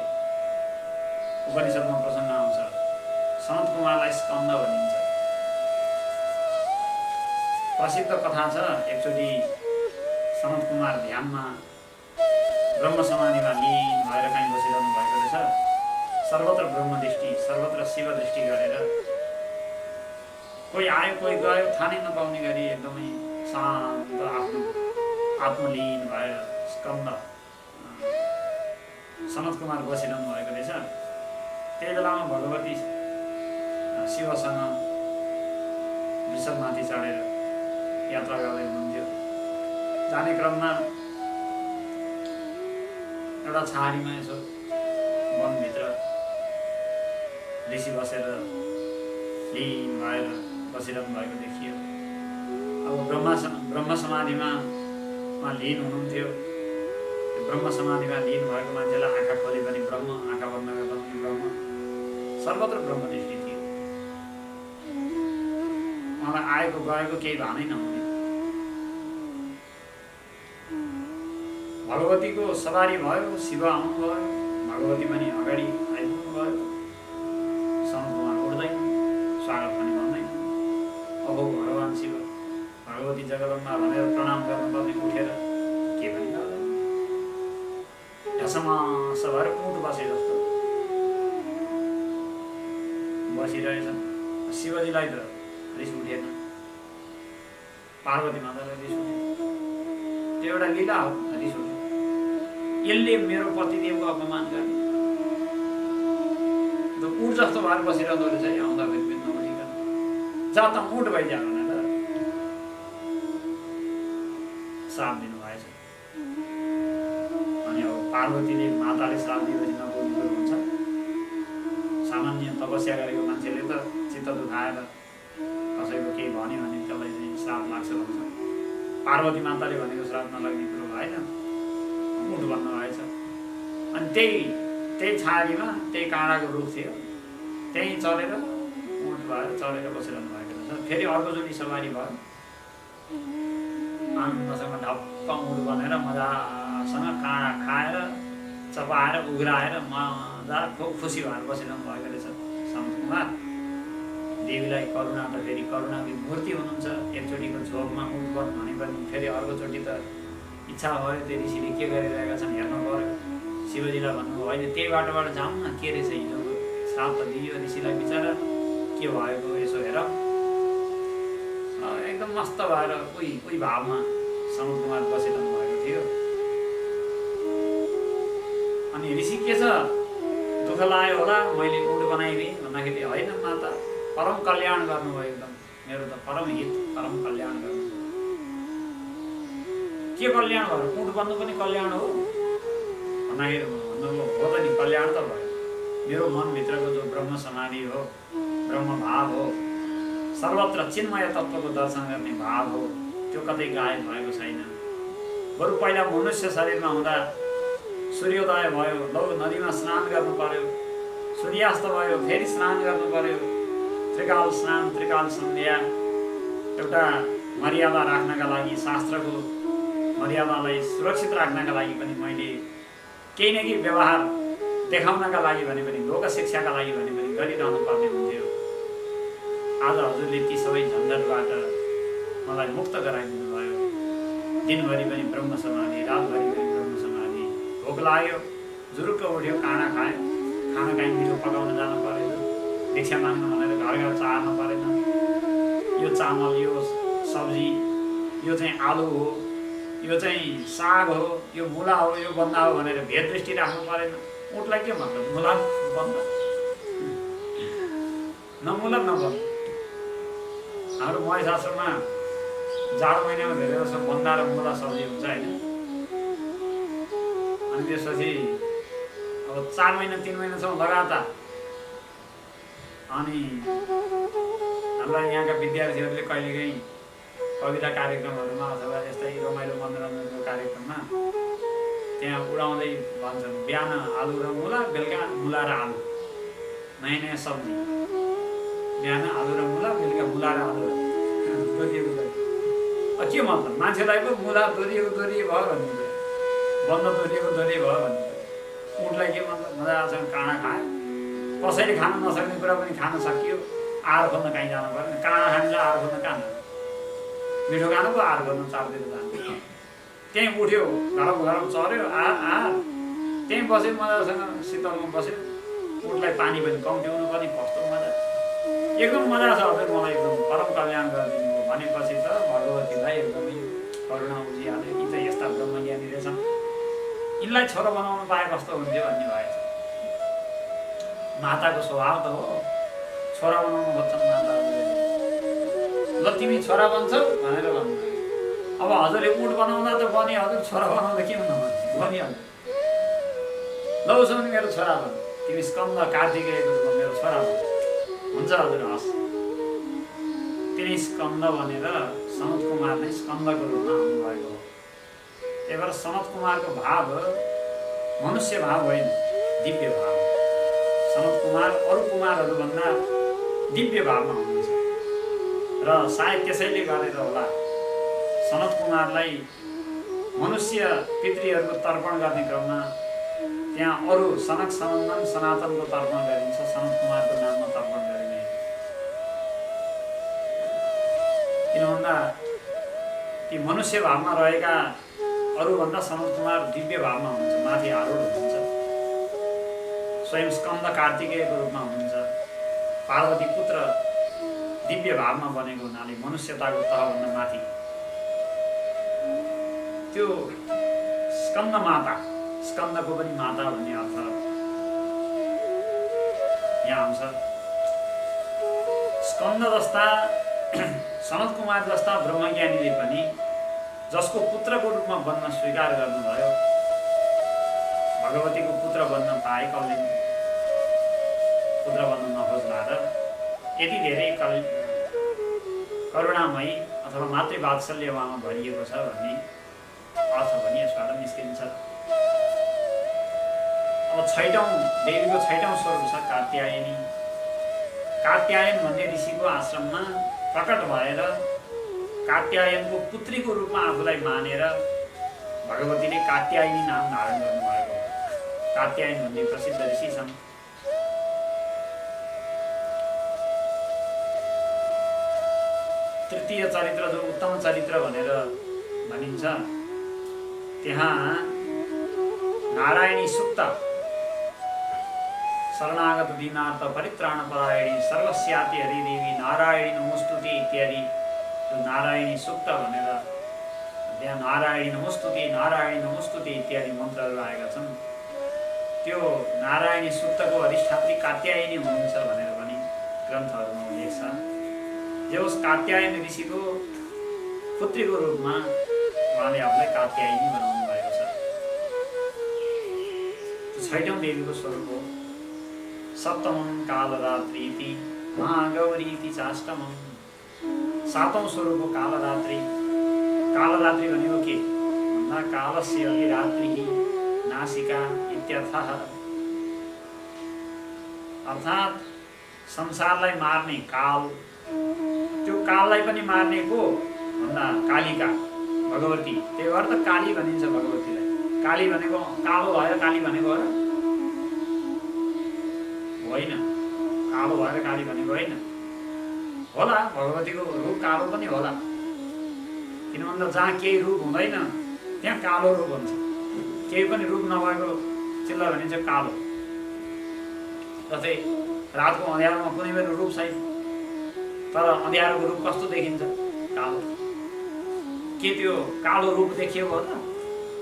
उपनिषदमा प्रसङ्ग आउँछ, सनत कुमारलाई स्कन्द भनिन्छ। प्रसिद्ध कथा छ, एकचोटि सनत कुमार ध्यानमा ब्रह्म समाधिमा लीन भएर कहीँ बसिरहनु भएको रहेछ। सर्वत्र ब्रह्म दृष्टि, सर्वत्र शिव दृष्टि गरेर कोही आयो कोही गयो थाहा नै नपाउने गरी एकदमै शान्त आत्मलीन भएर स्कन्द सनत कुमार बसिरहनु भएको रहेछ। त्यही बेलामा भगवती शिवसँग वृषभमाथि चढेर यात्रा गर्दै हुनुहुन्थ्यो। जाने क्रममा एउटा छाडीमा यसो वनभित्र ऋषि बसेर लीन भएर बसिरहनु भएको देखियो। अब ब्रह्म समाधिमा लीन हुनुहुन्थ्यो। ब्रह्म समाधिमा लीन भएको मान्छेलाई आँखा खोले पनि ब्रह्म, आँखा बन्द गर्दा पनि ब्रह्म, सर्वत्र ब्रह्म दृष्टि थियो। उहाँलाई आएको गएको केही भानै नहुने। भगवतीको सवारी भयो, शिव आउनुभयो, भगवती पनि अगाडि आइपुग्नु भयो। सनत कुमार उठ्दैन, स्वागत पनि भन्दैन। अहो भगवान् शिव, भगवती जगदम्बा भनेर प्रणाम गर्नुपर्ने उठेर के पनि गर्दैन। ढसमास भएर उँट बसे जस्तो बसिरहेछन्। शिवजीलाई त रिस उठेन, पार्वती मातालाई रिस उठेन। त्यो एउटा लीला हो, रिस उठ्यो। यसले मेरो पतिदेवको अपमान गर्ने ऊट जस्तो भएर बसिरहँदो रहेछ। आउँदाखेरि पनि नउठिकन जा त ऊट भइजा भनेर श्राप दिनुभएछ। अनि अब पार्वतीले माताले श्राप दिएपछि नबोल्ने कुरो हुन्छ। सामान्य तपस्या गरेको मान्छेले त चित्त दुखाएर कसैको केही भन्यो भने त्यसलाई चाहिँ श्राप लाग्छ भन्छ। पार्वती माताले भनेको श्राप नलाग्ने कुरो भएन, ऊट भन्नुभएछ। अनि त्यही छाडीमा त्यही काँडाको रुख थियो, त्यहीँ चलेर ऊट भएर चलेर बसिरहनु भएको रहेछ। फेरि अर्कोचोटि सवारी भयो, आनन्दसँग ढप्प ऊट बनेर मजासँग काँडा खाएर चपाएर उघ्राएर मजा खुब खुसी भएर बसिरहनु भएको रहेछ सनत कुमार। देवीलाई करुणा त फेरि करुणाको मूर्ति हुनुहुन्छ। एकचोटिको झोकमा ऊट बन्नु भने पनि फेरि अर्कोचोटि त इच्छा भयो, त्यो ऋषिले के गरिरहेका छन् हेर्नु पऱ्यो। शिवजीलाई भन्नुभयो होइन त्यही बाटोबाट जाउँ न, के रहेछ हिजोको श्राप त दियो ऋषिलाई, बिचरा के भएको यसो हेर। एकदम मस्त भएर उही भावमा सनत कुमार बसिरहनु भएको थियो। अनि ऋषि के छ दुःख लाग्यो होला मैले ऊट बनाइदिएँ भन्दाखेरि होइन माता परम कल्याण गर्नुभयो, एकदम मेरो त परम हित परम कल्याण गर्नु। के कल्याण भयो? ऊट बन्नु पनि कल्याण हो भन्दाखेरि भन्नुभयो हो त नि, कल्याण त भयो। मेरो मनभित्रको जो ब्रह्म समाधि हो, ब्रह्म भाव हो, सर्वत्र चिन्मय तत्त्वको दर्शन गर्ने भाव हो, त्यो कतै गायब भएको छैन। बरु पहिला मनुष्य शरीरमा हुँदा सूर्योदय भयो, लौ नदीमा स्नान गर्नु पर्यो, सूर्यास्त भयो फेरि स्नान गर्नु पर्यो, त्रिकाल स्नान त्रिकाल सन्ध्या, एउटा मर्यादा राख्नका लागि, शास्त्रको मर्यादालाई सुरक्षित राख्नका लागि पनि मैले केही न केही व्यवहार देखाउनका लागि भने पनि, लोक शिक्षाका लागि भने पनि गरिरहनु पर्ने हुन्थ्यो। आज हजुरले ती सबै झन्झटबाट मलाई मुक्त गराइदिनु भयो। दिनभरि पनि ब्रह्म समाधि, रातभरि पनि ब्रह्म समाधि। भोक लाग्यो जुरुक्क उठ्यो, काँडा खायो, खाना कहीँ मिठो पकाउन जानु परेन, भिक्षा माग्नु भनेर घर घर चाहनु परेन। यो चामल, यो सब्जी, यो चाहिँ आलु हो, यो चाहिँ साग हो, यो मुला हो, यो बन्दा हो भनेर भेद दृष्टि राख्नु परेन। ऊँटलाई के भन्छ मुला बन्दा, नमुला नबन्द। हाम्रो मय शास्त्रमा जाडो महिनामा धेरै जस्तो बन्दा र मुला सब्जी हुन्छ होइन। अनि त्यसपछि अब 4 महिना 3 महिनासम्म लगातार। अनि हाम्रा यहाँका विद्यार्थीहरूले कहिलेकाहीँ कविता कार्यक्रमहरूमा अथवा यस्तै रमाइलो मनोरञ्जनको कार्यक्रममा त्यहाँ उडाउँदै भन्छन् बिहान आलु र मुला, बेलुका मुला र आलु, नयाँ नयाँ सब्जी। बिहान आलु र मुला, बेलुका मुला र आलु दोहोरिएको दोहोरी। के मतलब मान्छेलाई पो मुला दोहोरिएको दोहोरी भयो भन्नु, बन्द दोहोरिएको दोहोरी भयो भन्नु। उठलाई के मतलब मजासँग काँडा खायो, कसैले खान नसक्ने कुरा पनि खान सकियो। आहार खोज्न कहीँ जानु परेन, काँडा खानेलाई आहार खोज्न कहाँ जानु, मिठो खानु पो आहार खोज्नु चारतिर जानु। त्यहीँ उठ्यो, घरौँ चऱ्यो, आहार त्यहीँ बस्यो, मजासँग शीतलमा बस्यो। उठलाई पानी पनि कम्ती हुनुपर्ने, कस्तो मजा, एकदम मजा छ हजुर। मलाई एकदम परम कल्याण गरिदिनु भनेपछि त भगवतीलाई एकदमै करुणा उठिहाल्यो। यी चाहिँ यस्ता ब्रह्मज्ञानी रहेछन्, यिनलाई छोरो बनाउनु पाए कस्तो हुन्थ्यो भन्ने भएछ। माताको स्वभाव त हो, छोरा बनाउनु खोज्छन् माताहरूले। ल तिमी छोरा बन्छौ भनेर भन्नु। अब हजुरले उठ बनाउँदा त बने, हजुर छोरा बनाउँदा के हुन बनिहाल्यो। ल उसो भने मेरो छोरा भन्, तिमी स्कन्द कार्तिकेयको रूपमा मेरो छोरा भन्। हुन्छ हजुर, हस्। तिनी स्कन्द भनेर सनत कुमार नै स्कन्दको रूपमा आउनुभएको हो। त्यही भएर सनत कुमारको भाव मनुष्य भाव होइन, दिव्य भाव। सनत कुमार अरू कुमारहरूभन्दा दिव्य भावमा हुनुहुन्छ र सायद त्यसैले गरेर होला सनत कुमारलाई मनुष्य पितृहरूको तर्पण गर्ने क्रममा त्यहाँ अरू सनक सनन्दन सनातनको तर्पण गरिन्छ, सनत कुमारको नाममा तर्पण गरिने। किन भन्दा ती मनुष्य भावमा रहेका अरूभन्दा सनत कुमार दिव्य भावमा हुनुहुन्छ, माथि आरूढ हुनुहुन्छ। स्वयं स्कन्द कार्तिकेयको रूपमा हुनुहुन्छ। पार्वती पुत्र दिव्य भावमा बनेको हुनाले मनुष्यताको तहभन्दा माथि त्यो स्कन्द माता, स्कन्दको पनि माता भन्ने अर्थ यहाँ आउँछ। स्कन्द जस्ता सनत कुमार जस्ता ब्रह्मज्ञानीले पनि जसको पुत्रको रूपमा बन्न स्वीकार गर्नुभयो, भगवतीको पुत्र बन्न पाए, कहिले पुत्र बन्न नखोज्ला र यति धेरै करुणामयी अथवा मातृवात्सल्य उहाँमा भरिएको छ भन्ने अर्थ पनि यसबाट निस्किन्छ। अब देवीको छैटौँ स्वरूप छ कात्यायनी। कात्यायन भन्ने ऋषिको आश्रममा प्रकट भएर कात्यायनको पुत्रीको रूपमा आफूलाई मानेर भगवतीले कात्यायनी नाम धारण गर्नुभएको। कात्यायन भन्ने प्रसिद्ध ऋषि छन्। तृतीय चरित्र जो उत्तम चरित्र भनेर भनिन्छ, त्यहाँ नारायणी सुक्त, शरणागत दीनार्थ परित्राण परायणी सर्वस्याति हरिदेवी नारायणी नमोस्तुति इत्यादि जो नारायणी सुक्त भनेर त्यहाँ नारायणी नमोस्तुति इत्यादि मन्त्रहरू आएका छन्। त्यो नारायणी सुक्तको अधिष्ठात्री कात्यायनी हुनुहुन्छ भनेर पनि ग्रन्थहरूमा उल्लेख छ। जो उस कात्यायन ऋषिको पुत्रीको रूपमा उहाँले आफूलाई कात्यायनी बनाउनु भएको छ। छैटौँ देवीको स्वरूप हो। सप्तमं कालरात्रि इति महागौरी इति चाष्टमं। सातौँ स्वरूप हो कालरात्रि। कालरात्रि भनेको के भन्दा कालस्य अधिरात्रिः नासिका इत्यर्थः। अर्थात् संसारलाई मार्ने काल, त्यो काललाई पनि मार्ने को भन्दा कालिका भगवती। त्यही भएर त काली भनिन्छ भगवतीलाई। काली भनेको कालो भएर काली भनेको होइन, कालो भएर काली भनेको होइन। होला भगवतीको रूप कालो पनि होला, किन भन्दा जहाँ केही रूप हुँदैन त्यहाँ कालो रूप हुन्छ। केही पनि रूप नभएको चिल्ला भनिन्छ कालो। जस्तै रातको अँध्यारोमा कुनै पनि रूप छैन, तर अँध्यारोको रूप कस्तो देखिन्छ? कालो। के त्यो कालो रूप देखियो हो त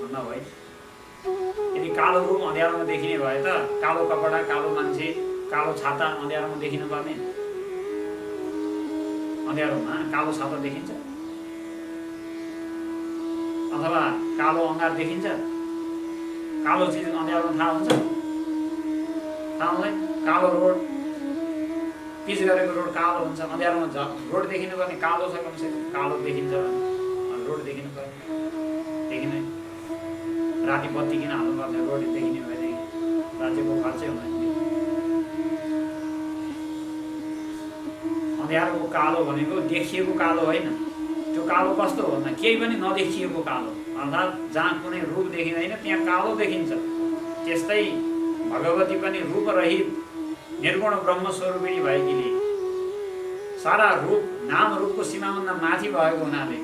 भन्दा भयो। यदि कालो रूप अँध्यारोमा देखिने भए त कालो कपडा, कालो मान्छे, कालो छाता अँध्यारोमा देखिनु पर्ने। अँध्यारोमा कालो छाता देखिन्छ अथवा कालो अँगार देखिन्छ? कालो चिज अँध्यारोमा थाहा हुन्छ? थाहा हुँदैन। कालो रोड, पिच गरेको रोड कालो हुन्छ, अँध्यारोमा रोड देखिनु पर्ने। कालो छ कमसेकम, कालो देखिन्छ भने रोड देखिनु पर्ने, देखिँदैन। राति बत्ती किन हाल्नु पर्ने? रोड देखिने भएदेखि राज्यको खर्चै हुँदैन। अँध्यारोको कालो भनेको देखिएको कालो होइन। त्यो कालो कस्तो हो भन्दा केही पनि नदेखिएको कालो, अर्थात् जहाँ कुनै रूप देखिँदैन त्यहाँ कालो देखिन्छ। त्यस्तै भगवती पनि रूपरहित निर्गुण ब्रह्मस्वरूपिणी भएकीले सारा रूप नाम रूपको सीमाभन्दा माथि भएको हुनाले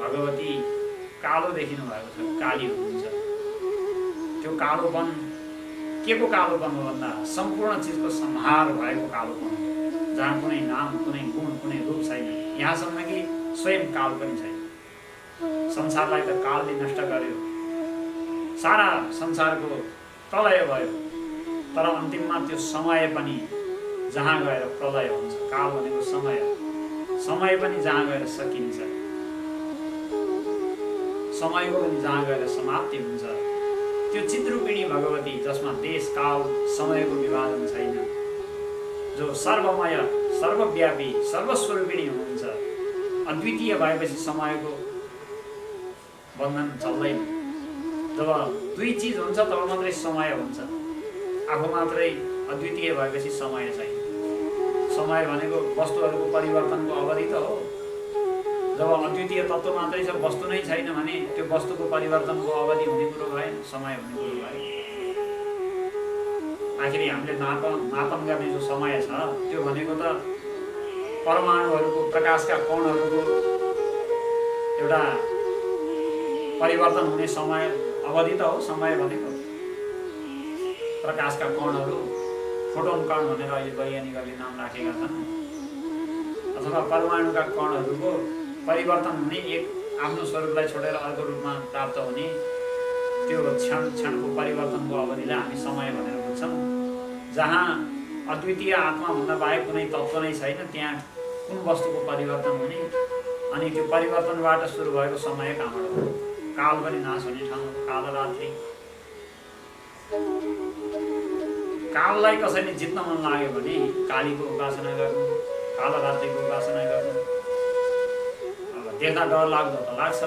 भगवती कालो देखिनु भएको छ, काली हुनुहुन्छ। त्यो कालोपन के को कालोपन हो भन्दा सम्पूर्ण चिजको संहार भएको कालोपन, जहाँ कुनै नाम कुनै गुण कुनै रूप छैन, यहाँसम्म कि स्वयं काल पनि छैन। संसारलाई त कालले नष्ट गर्यो, सारा संसारको प्रलय भयो, तर अन्तिममा त्यो समय पनि जहाँ गएर प्रलय हुन्छ। काल भनेको समय, समय पनि जहाँ गएर सकिन्छ, समयको पनि जहाँ गएर समाप्ति हुन्छ। त्यो चिद्रूपिणी भगवती जसमा देश काल समयको विभाजन छैन, जो सर्वमय सर्वव्यापी सर्वस्वरूपिणी हुनुहुन्छ। अद्वितीय भएपछि समयको बन्धन चल्दैन। जब दुई चिज हुन्छ तब मात्रै समय हुन्छ। आफू मात्रै अद्वितीय भएपछि समय छैन। समय भनेको वस्तुहरूको परिवर्तनको अवधि त हो। जब अद्वितीय तत्त्व मात्रै छ, वस्तु नै छैन भने त्यो वस्तुको परिवर्तनको अवधि हुने कुरो भएन, समय हुने कुरो भएन। आखिरी हामीले मापन गर्ने जो समय छ त्यो भनेको त परमाणुहरूको प्रकाशका कणहरूको एउटा परिवर्तन हुने समय अवधि त हो समय भनेको। प्रकाशका कणहरू फोटोन कण भनेर अहिले वैज्ञानिकहरूले नाम राखेका छन्, अथवा परमाणुका कणहरूको परिवर्तन हुने, एक आफ्नो स्वरूपलाई छोडेर अर्को रूपमा प्राप्त हुने त्यो क्षणको परिवर्तनको अवधिलाई हामी समय भनेर बुझ्छौँ। जहाँ अद्वितीय आत्माभन्दा बाहेक कुनै तत्त्व नै छैन त्यहाँ कुन वस्तुको परिवर्तन हुने, अनि त्यो परिवर्तनबाट सुरु भएको समय कहाँबाट हो? काल पनि नाश हुने ठाउँ कालरात्रि। काललाई कसैले जित्न मन लाग्यो भने कालीको उपासना गर्नु, कालरात्रिको उपासना गर्नु। अब देख्दा डर लाग्दो त लाग्छ,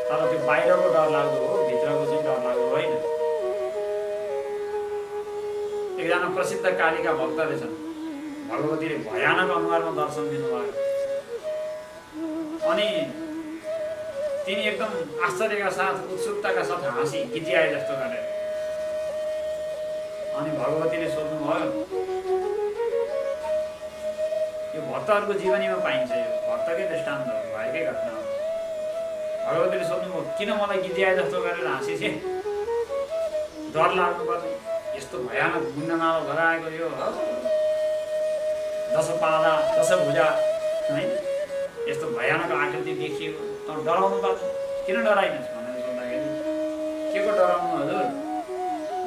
तर त्यो बाहिरको डर लाग्दो हो, भित्रको चाहिँ डर लाग्दो होइन। एकजना प्रसिद्ध कालीका भक्त रहेछन्, भगवतीले भयानक अनुहारमा दर्शन दिनुभयो। अनि तिनी एकदम आश्चर्यका साथ उत्सुकताका साथ हाँसी गीतिआए जस्तो गरेर। अनि भगवतीले सोध्नुभयो, यो भक्तहरूको जीवनीमा पाइन्छ, यो भक्तकै दृष्टान्त हो, भएकै घटना हो। भगवतीले सोध्नुभयो, किन मलाई गीतिआए जस्तो गरेर हाँसी छे? डर लाग्नु पर्ने यस्तो भयानक मुन्डमाला भराएको यो दश पादा दश भुजा है, यस्तो भयानक आकृति देखिएको, त डराउनु पर्छ, किन डराइनस् भनेर सोद्धाखेरि के को डराउनु हजुर?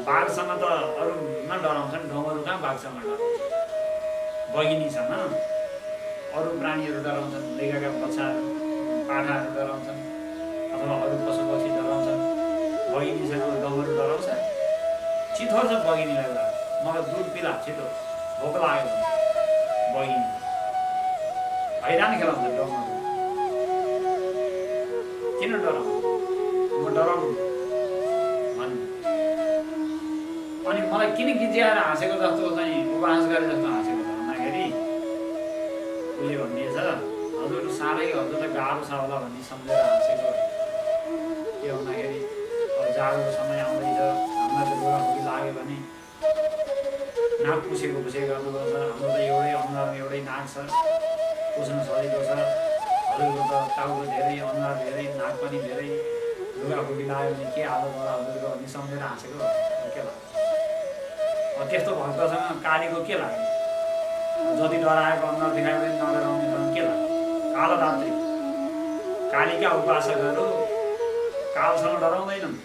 बाघसँग त अरू न डराउँछन्, डमरू कहाँ बाघसँग डराउँछ? बगिनीसँग अरू प्राणीहरू डराउँछन्, मृगका बच्चाहरू पाठाहरू डराउँछन्, अथवा अरू पशु पक्षी डराउँछन्। बगिनीसँग डमरू डराउँछ? चितो छ बगिनीलाई, मलाई दुध पिला छिटो, भोक लाग्यो भने। बगिनी हैरान खेलाउँछ डमरू, किन डराउनु? म डराउनु भन्नु। अनि मलाई किन गिज्याएर हाँसेको जस्तो चाहिँ उपहास गरे जस्तो हाँसेको छ भन्दाखेरि उसले भनिदिएछ, हजुर साह्रै हजुर त गाह्रो छ होला भन्ने सम्झेर हाँसेको। के भन्दाखेरि अब जाडोको समय आउँदैछ, हामीलाई त रुगाखुकी लाग्यो भने नाक पुछेको गर्नुपर्छ। हाम्रो त एउटै अनुहार एउटै नाक छ, पुछ्न सजिलो छ। हजुरको त टाउको धेरै, अनुहार धेरै, नाक पनि धेरै, रुगाखुकी लाग्यो भने के हालत होला हजुरको भन्ने सम्झेर हाँसेको के लाग्छ? अब त्यस्तो भक्तसँग कालीको के लाग्यो? जति डराएको अनुहार देखायो भने नडराउने भने के लाग्छ? कालरात्रि कालीका उपासकहरू कालसँग डराउँदैनन्,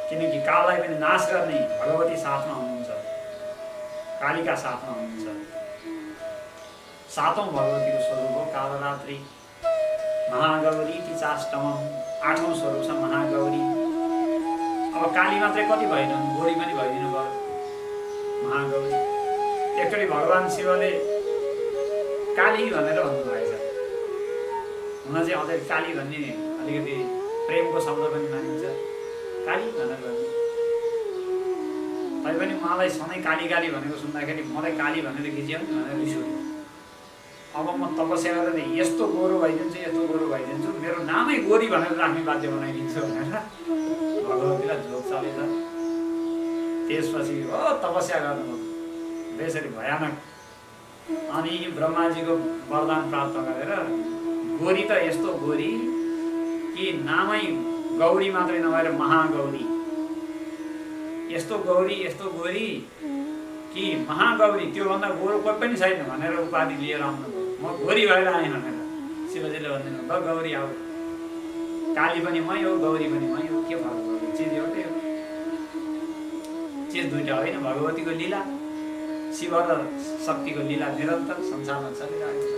किनकि काललाई पनि नाश गर्ने भगवती साथमा हुनुहुन्छ, कालीका साथमा हुनुहुन्छ। सातौं भगवतीको स्वरूप हो कालरात्रि। महागौरी ती चाष्टमम, आठौं स्वरूप छ महागौरी। अब काली मात्रै कति भएनन्, गौरी पनि भइदिनु भयो महागौरी। एकचोटि भगवान् शिवले काली भनेर भन्नुभएछ। हुन चाहिँ अझै काली भन्ने अलिकति प्रेमको शब्द पनि मानिन्छ, काली भनेर भन्नु। तैपनि मलाई सधैँ काली काली भनेको सुन्दाखेरि मलाई काली भनेर खिच्यो नि भनेर रिस उठ्यो। अब म तपस्या गरेर यस्तो गोरु भइदिन्छु यस्तो गोरु भइदिन्छु, मेरो नामै गोरी भनेर राख्ने बाध्य बनाइदिन्छु भनेर भगवतीलाई झोक चलेछ। त्यसपछि हो तपस्या गर्नु त्यसरी भयानक। अनि ब्रह्माजीको वरदान प्राप्त गरेर गोरी त यस्तो गोरी कि नामै गौरी मात्रै नभएर महागौरी, यस्तो गौरी कि महागौरी, त्योभन्दा गोरु कोही पनि छैन भनेर उपाधि लिएर आउनुभयो। म गोरी भएर आएँ भनेर शिवजीले भन्दिनु ल गौरी आऊ, काली पनि मै हो गौरी पनि मै हो, के फरक भयो, चिज एउटै हो, चिज दुईटा होइन। भगवतीको लीला, शिव र शक्तिको लीला निरन्तर संसारमा चलिरहेको छ।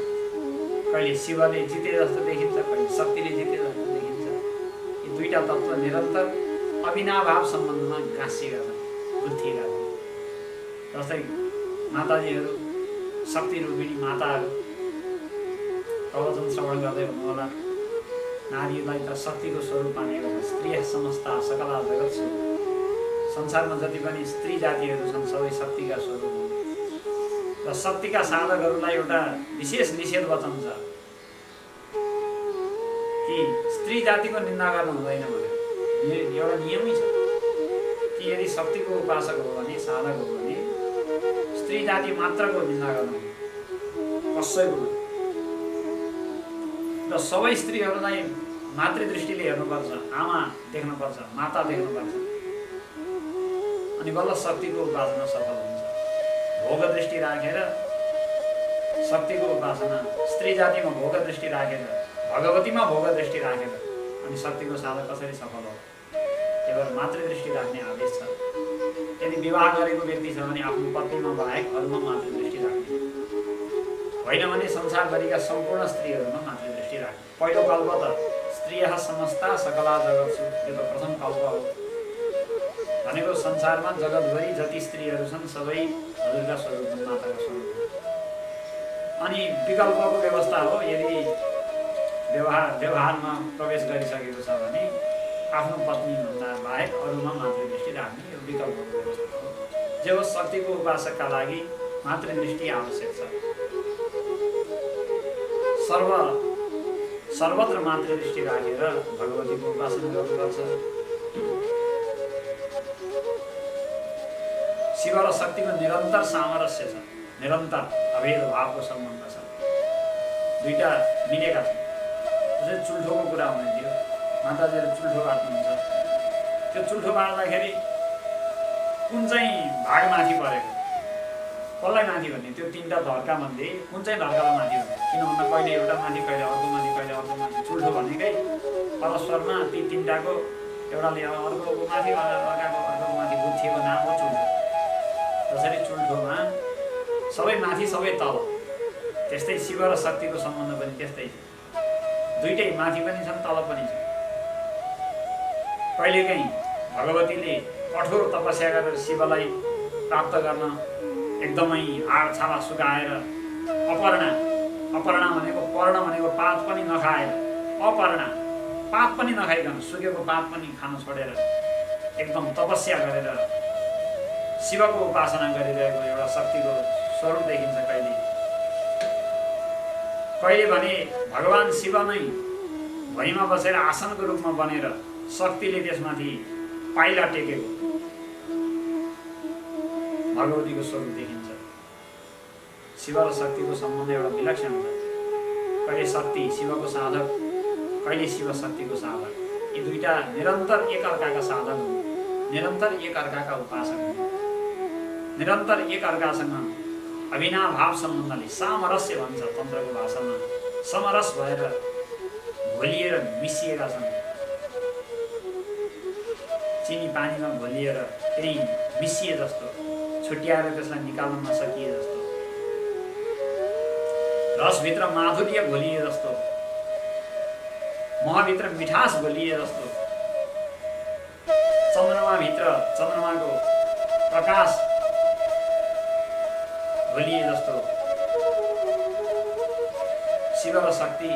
कहिले शिवले जिते जस्तो देखिन्छ, कहिले शक्तिले जिते जस्तो देखिन्छ। यी दुईटा तत्त्व निरन्तर अविनाभाव सम्बन्धमा गाँसिएका छन्, गुन्थिएका छन्। जस्तै माताजीहरू, शक्ति रूपिणी माताहरू प्रवचन श्रवण गर्दै हुनुहोला। नारीलाई त शक्तिको स्वरूप मानेको छ। स्त्री समस्ता सकला जगत स्वरूप, संसारमा जति पनि स्त्री जातिहरू छन् सबै शक्तिका स्वरूप हुन्। र शक्तिका साधकहरूलाई एउटा विशेष निषेध वचन छ कि स्त्री जातिको निन्दा गर्नु हुँदैन भनेर। एउटा नियमै छ कि यदि शक्तिको उपासक हो भने, साधक हो भने स्त्री जाति मात्रको निन्दा गर्नु कसैको। र सबै स्त्रीहरूलाई मातृदृष्टिले हेर्नुपर्छ, आमा देख्नुपर्छ, माता देख्नुपर्छ, अनि बल्ल शक्तिको उपासना सफल हुन्छ। भोग दृष्टि राखेर शक्तिको उपासना, स्त्री जातिमा भोग दृष्टि राखेर, भगवतीमा भोग दृष्टि राखेर अनि शक्तिको साधक कसरी सफल हो? केवल मातृदृष्टि राख्ने आदेश छ। यदि विवाह गरेको व्यक्ति छ भने आफ्नो पत्नीमा बाहेक अरूमा मातृदृष्टि राख्ने, होइन भने संसारभरिका सम्पूर्ण स्त्रीहरूमा मातृदृष्टि राख्ने। पहिलो कल्प त स्त्रियः समस्ता सकला जगत्सु, यो त प्रथम कल्प हो। भनेको संसारमा जगतभरि जति स्त्रीहरू छन् सबै हजुरका स्वरूप हुन्, माताका स्वरूप हुन्। अनि विकल्पको व्यवस्था हो, यदि व्यवहारमा प्रवेश गरिसकेको छ भने आफ्नो पत्नीभन्दा बाहेक अरूमा मातृदृष्टि राख्ने, यो विकल्पको व्यवस्था हो। जे होस्, शक्तिको उपासकका लागि मातृदृष्टि आवश्यक छ। सर्वत्र मातृदृष्टि राखेर भगवतीको उपासना गर्नुपर्छ। शिव र शक्तिको निरन्तर सामरस्य छ, निरन्तर अभेद भावको सम्बन्ध छ। दुईटा मिलेका छन्। जस्तै चुल्ठोको कुरा हुने थियो, माताजीले चुल्ठो बाट्नुहुन्छ। त्यो चुल्ठो बाट्दाखेरि कुन चाहिँ भाग माथि परेको, कसलाई माथि भन्ने, त्यो तिनवटा धर्का मध्ये कुन चाहिँ धर्कालाई माथि भन्ने? किन भन्दा कहिले एउटा माथि, कहिले अर्को माथि, कहिले अर्को माथि। चुल्ठो भनेकै परस्परमा ती तिनवटाको एउटाले अर्कोको माथि, अर्कोको माथि गुन्थिएको नाम हो चुल्ठो। जसरी चुल्ठोमा सबै माथि सबै तल, त्यस्तै शिव र शक्तिको सम्बन्ध पनि त्यस्तै छ। दुईटै माथि पनि छन्, तल पनि छन्। कहिलेकाहीँ भगवतीले कठोर तपस्या गरेर शिवलाई प्राप्त गर्न एकदमै हाड छाला सुकाएर अपर्णा भनेको, पर्ण भनेको पात पनि नखाएर, अपर्णा पात पनि नखाइकन, सुकेको पात पनि खान छोडेर एकदम तपस्या गरेर शिवको उपासना गरिरहेको एउटा शक्तिको स्वरूप देखिन्छ। कहिले भने भगवान शिव नै भुइँमा बसेर आसनको रूपमा बनेर शक्तिले त्यसमाथि पाइला टेकेको भगवतीको स्वरूप देखिन्छ। शिव र शक्तिको सम्बन्ध एउटा विलक्षण छ। कहिले शक्ति शिवको साधक, कहिले शिव शक्तिको साधक। यी दुईटा निरन्तर एकअर्काका साधक हुन्, निरन्तर एकअर्काका उपासक हुन्, निरन्तर एकअर्कासँग अविनाभाव सम्बन्धले सामरस्य भन्छ तन्त्रको भाषामा। समरस भएर घोलिएर मिसिएका छन्। चिनी पानीमा घोलिएर त्यही मिसिए जस्तो, छुट्याएर त्यसलाई निकाल्न नसकिए जस्तो, रसभित्र माधुर्य घोलिए जस्तो, महभित्र मिठास घोलिए जस्तो, चन्द्रमाभित्र चन्द्रमाको प्रकाश घोलिए जस्तो शिव र शक्ति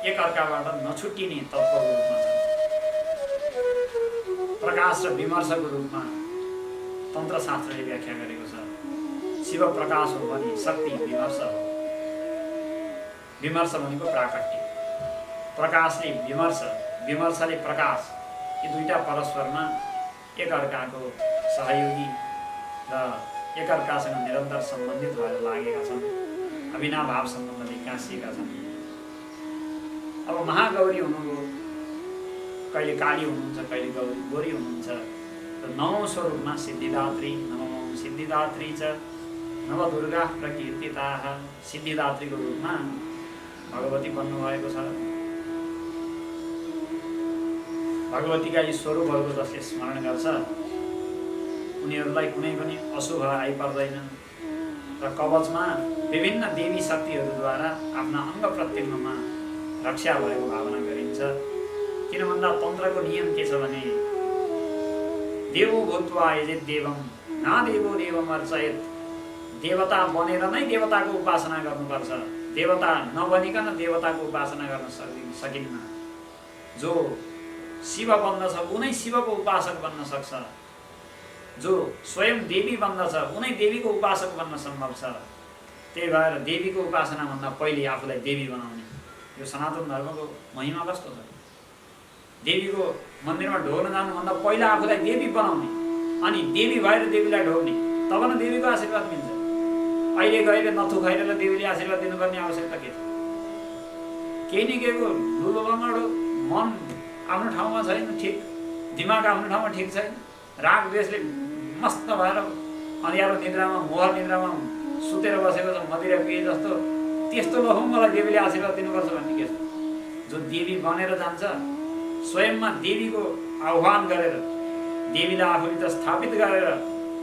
एकअर्काबाट नछुट्टिने तत्त्वको रूपमा छन्। प्रकाश र विमर्शको रूपमा तन्त्रशास्त्रले व्याख्या गरेको छ। शिव प्रकाश हो भने शक्ति विमर्श हो। विमर्श भनेको प्राकट्य, प्रकाशले विमर्श, विमर्शले प्रकाश, यी दुईटा परस्परमा एकअर्काको सहयोगी र एकअर्कासँग निरन्तर सम्बन्धित भएर लागेका छन्, अविनाभाव सम्बन्धले गाँसिएका छन्। अब महागौरी हुनुभयो, कहिले काली हुनुहुन्छ, कहिले गौरी हुनुहुन्छ र नवौं स्वरूपमा सिद्धिदात्री, नवमं सिद्धिदात्री च नवदुर्गा प्रकीर्तिताः, सिद्धिदात्रीको रूपमा भगवती बन्नुभएको छ। भगवतीका यी स्वरूपहरूको जसले स्मरण गर्छ उनीहरूलाई कुनै पनि अशुभ आइपर्दैन र कवचमा विभिन्न देवी शक्तिहरूद्वारा आफ्ना अङ्ग प्रत्यङ्गमा रक्षा भएको भावना गरिन्छ। किन भन्दा तन्त्रको नियम के छ भने देवो भूत्वा यजेत देवम ना देवो देवम अर्चयेत, देवता बनेर नै देवताको उपासना गर्नुपर्छ, देवता नबनिकन देवताको उपासना गर्न सकिन्न। जो शिव बन्दछ उनै शिवको उपासक बन्न सक्छ, जो स्वयं देवी बन्दछ उनै देवीको उपासक बन्न सम्भव छ। त्यही भएर देवीको उपासनाभन्दा पहिले आफूलाई देवी बनाउने यो सनातन धर्मको महिमा कस्तो छ। देवीको मन्दिरमा ढोग्न जानुभन्दा पहिला आफूलाई देवी बनाउने, अनि देवी भएर देवीलाई ढोग्ने, तब न देवीको आशीर्वाद मिल्छ। अहिले गएर नथु खाएर देवीले आशीर्वाद दिनुपर्ने आवश्यकता के छ? केही न केहीको लुलो बङ्गडो, मन आफ्नो ठाउँमा छैन, ठिक दिमाग आफ्नो ठाउँमा ठिक छैन, राग द्वेषले मस्त भएर अँध्यारो निद्रामा मोह निद्रामा सुतेर बसेको छ मदिरा पिए जस्तो, त्यस्तो लोक मलाई देवीले आशीर्वाद दिनुपर्छ भन्ने के छ? जो देवी बनेर जान्छ, स्वयंमा देवीको आह्वान गरेर देवीलाई आफूले स्थापित गरेर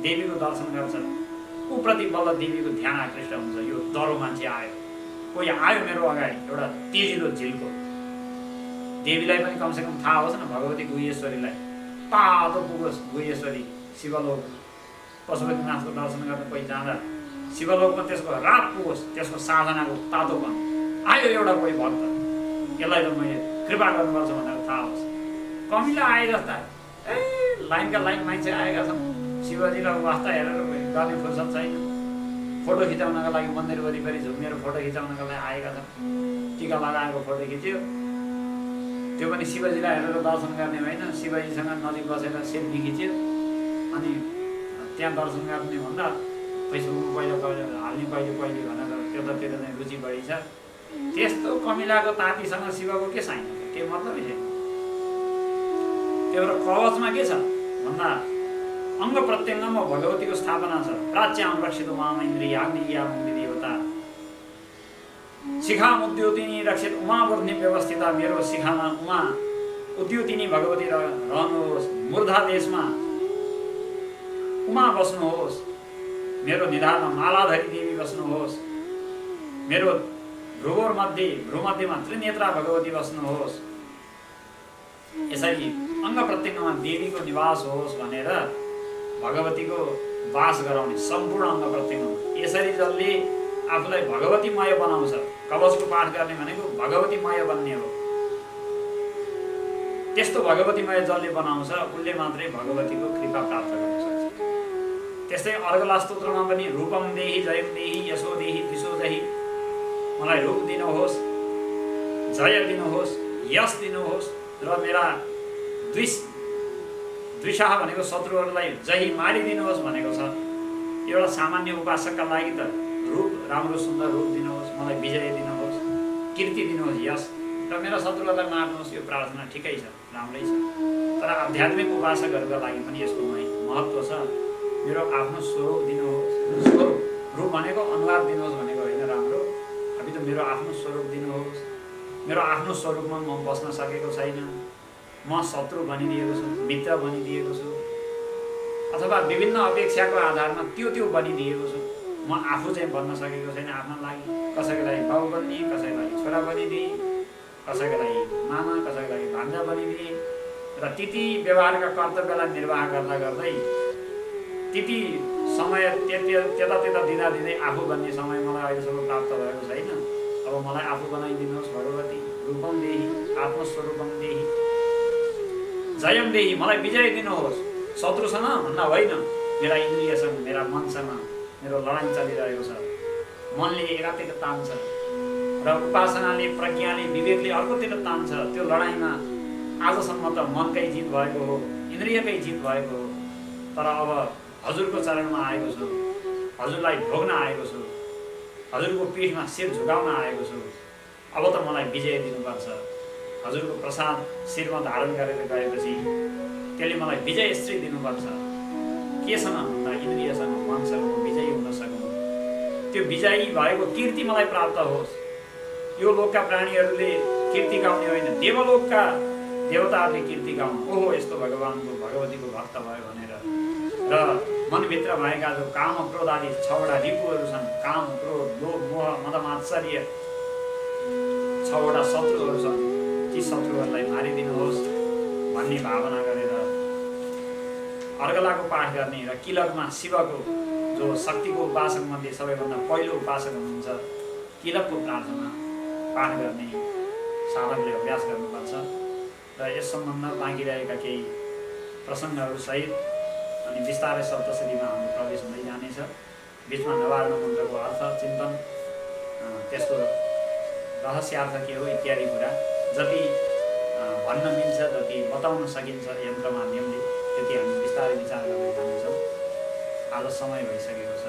देवीको दर्शन गर्छ, उप्रति बल्ल देवीको ध्यान आकृष्ट हुन्छ। यो डरो मान्छे आयो, कोही आयो मेरो अगाडि एउटा तेजिलो झिल्को, देवीलाई पनि कमसेकम थाहा होस् न, भगवती गुहेश्वरीलाई तातो पुगोस्, गुहेश्वरी शिवलोक पशुपतिनाथको दर्शन गर्न कोही जाँदा शिवलोकमा त्यसको रात पुगोस्, त्यसको साधनाको तातोपन आयो एउटा कोही भक्त, यसलाई त मैले कृपा गर्नुपर्छ भनेर थाहा होस्। कमिला आए जस्ता लाइनका लाइन मान्छे आएका छन्, शिवजीलाई वास्ता हेरेर गर्ने फुर्सद छैन, फोटो खिचाउनका लागि मन्दिर वरिपरि झुमेर फोटो खिचाउनका लागि आएका छन्, टिका लगाएको फोटो खिच्यो, त्यो पनि शिवजीलाई हेरेर दर्शन गर्ने होइन, शिवजीसँग नजिक बसेर सेल्फी खिच्यो, अनि त्यहाँ दर्शन गर्ने भन्दा फेसबुकमा पहिला हाल्ने कहिले भनेर त्यतातिर चाहिँ रुचि बढी छ। त्यस्तो कमिलाको तातीसँग शिवको के साइन, के मतलबै छैन। त्यो भएर कवचमा के छ भन्दा अङ्ग प्रत्यङ्गमा भगवतीको स्थापना छ। प्राच्यां रक्षितो माम इन्द्रियाग्निया मुक्ति देवता, शिखा उद्योतिनी रक्षित उमा वर्धि व्यवस्थिता, मेरो शिखामा उमा उद्योतिनी भगवती रहनुहोस्, मूर्धा देशमा उमा बस्नुहोस्, मेरो निधारमा मालाधरी देवी बस्नुहोस्, मेरो भ्रूमध्यमा त्रिनेत्रा भगवती बस्नुहोस्। यसरी अङ्ग प्रत्यङ्गमा देवीको निवास होस् भनेर भगवतीको वास गराउने सम्पूर्ण अङ्ग प्रत्यङ्गमा। यसरी जसले आफूलाई भगवतीमय बनाउँछ, कवचको पाठ गर्ने भनेको भगवतीमय बन्ने हो। त्यस्तो भगवतीमय जसले बनाउँछ उसले मात्रै भगवतीको कृपा प्राप्त गर्न सक्छ। त्यस्तै अर्गला स्तोत्रमा पनि रूपम देहि जयम देहि यशो देहि दिशो देहि, मलाई रूप दिनुहोस्, जय दिनुहोस्, यश दिनुहोस् र मेरा द्विषाह भनेको शत्रुहरूलाई जय मारिदिनुहोस् भनेको छ। एउटा सामान्य उपासकका लागि त रूप राम्रो सुन्दर रूप दिनुहोस्, मलाई विजय दिनुहोस्, कीर्ति दिनुहोस्, यश, र मेरा शत्रुहरूलाई मार्नुहोस्, यो प्रार्थना ठिकै छ, राम्रै छ। तर आध्यात्मिक उपासकहरूका लागि पनि यसको महत्त्व छ। मेरो आफ्नो स्वरूप दिनुहोस्, स्वरूप रूप भनेको अनुहार दिनुहोस् भनेको होइन राम्रो, अभी त मेरो आफ्नो स्वरूप दिनुहोस्। मेरो आफ्नो स्वरूपमा म बस्न सकेको छैन, म शत्रु बनिदिएको छु, मित्र बनिदिएको छु, अथवा विभिन्न अपेक्षाको आधारमा त्यो बनिदिएको छु। म आफू चाहिँ बन्न सकेको छैन आफ्नो लागि। कसैको लागि बाउ बनिदिए, कसैको लागि छोरा बनिदिए, कसैको लागि मामा, कसैको लागि भान्जा बनिदिए, र त्यति व्यवहारका कर्तव्यलाई निर्वाह गर्दै त्यति समय त्यता दिँदै आफू बन्ने समय मलाई अहिलेसम्म प्राप्त भएको छैन। अब मलाई आफू बनाइदिनुहोस् भगवती, रूपम देहि आत्मस्वरूपम देहि जयम देहि, मलाई विजय दिनुहोस्, शत्रुसँग भन्दा होइन मेरा इन्द्रियसँग मेरा मनसँग मेरो लडाइँ चलिरहेको छ। मनले एकातिर तान्छ र उपासनाले प्रज्ञाले विवेकले अर्कोतिर तान्छ। त्यो लडाइँमा आजसम्म त मनकै जित भएको हो, इन्द्रियकै जित भएको हो। तर अब हजुरको चरणमा आएको छु, हजुरलाई भोग्न आएको छु, हजुरको पीठमा शिर झुकाउन आएको छु। अब त मलाई विजय दिनुपर्छ। हजुरको प्रसाद शिरमा धारण गरेर गएपछि त्यसले मलाई विजय श्री दिनुपर्छ। केसँग भन्दा इन्द्रियसँग मनसँग विजयी हुन सकौँ, त्यो विजयी भएको कीर्ति मलाई प्राप्त होस्। यो लोकका प्राणीहरूले कीर्ति गाउने होइन, देवलोकका देवताहरूले कीर्ति गाउनु, ओहो यस्तो भगवानको भगवतीको भक्त भयो भनेर। र मनभित्र भएका जो काम क्रोध आदि 6वटा रिपुहरू छन्, काम क्रोध लोभ मोह मद मात्सर्य 6वटा शत्रुहरू छन्, ती शत्रुहरूलाई मारिदिनुहोस् भन्ने भावना गरेर अर्गलाको पाठ गर्ने र किलकमा शिवको जो शक्तिको उपासक मध्ये सबैभन्दा पहिलो उपासक हुनुहुन्छ किलकको प्रार्थना पाठ गर्ने साधकले अभ्यास गर्नुपर्छ। र यस सम्बन्धमा बाँकी रहेका केही प्रसङ्गहरू सहित अनि बिस्तारै सप्तशतीमा हाम्रो प्रवेश हुँदै जानेछ। बिचमा नवार्ण मन्त्रको अर्थ चिन्तन, त्यसको रहस्यार्थ के हो इत्यादि कुरा जति भन्न मिल्छ, जति बताउन सकिन्छ यन्त्र माध्यमले त्यति हामी बिस्तारै विचार गर्दै जानेछौँ। आज समय भइसकेको छ।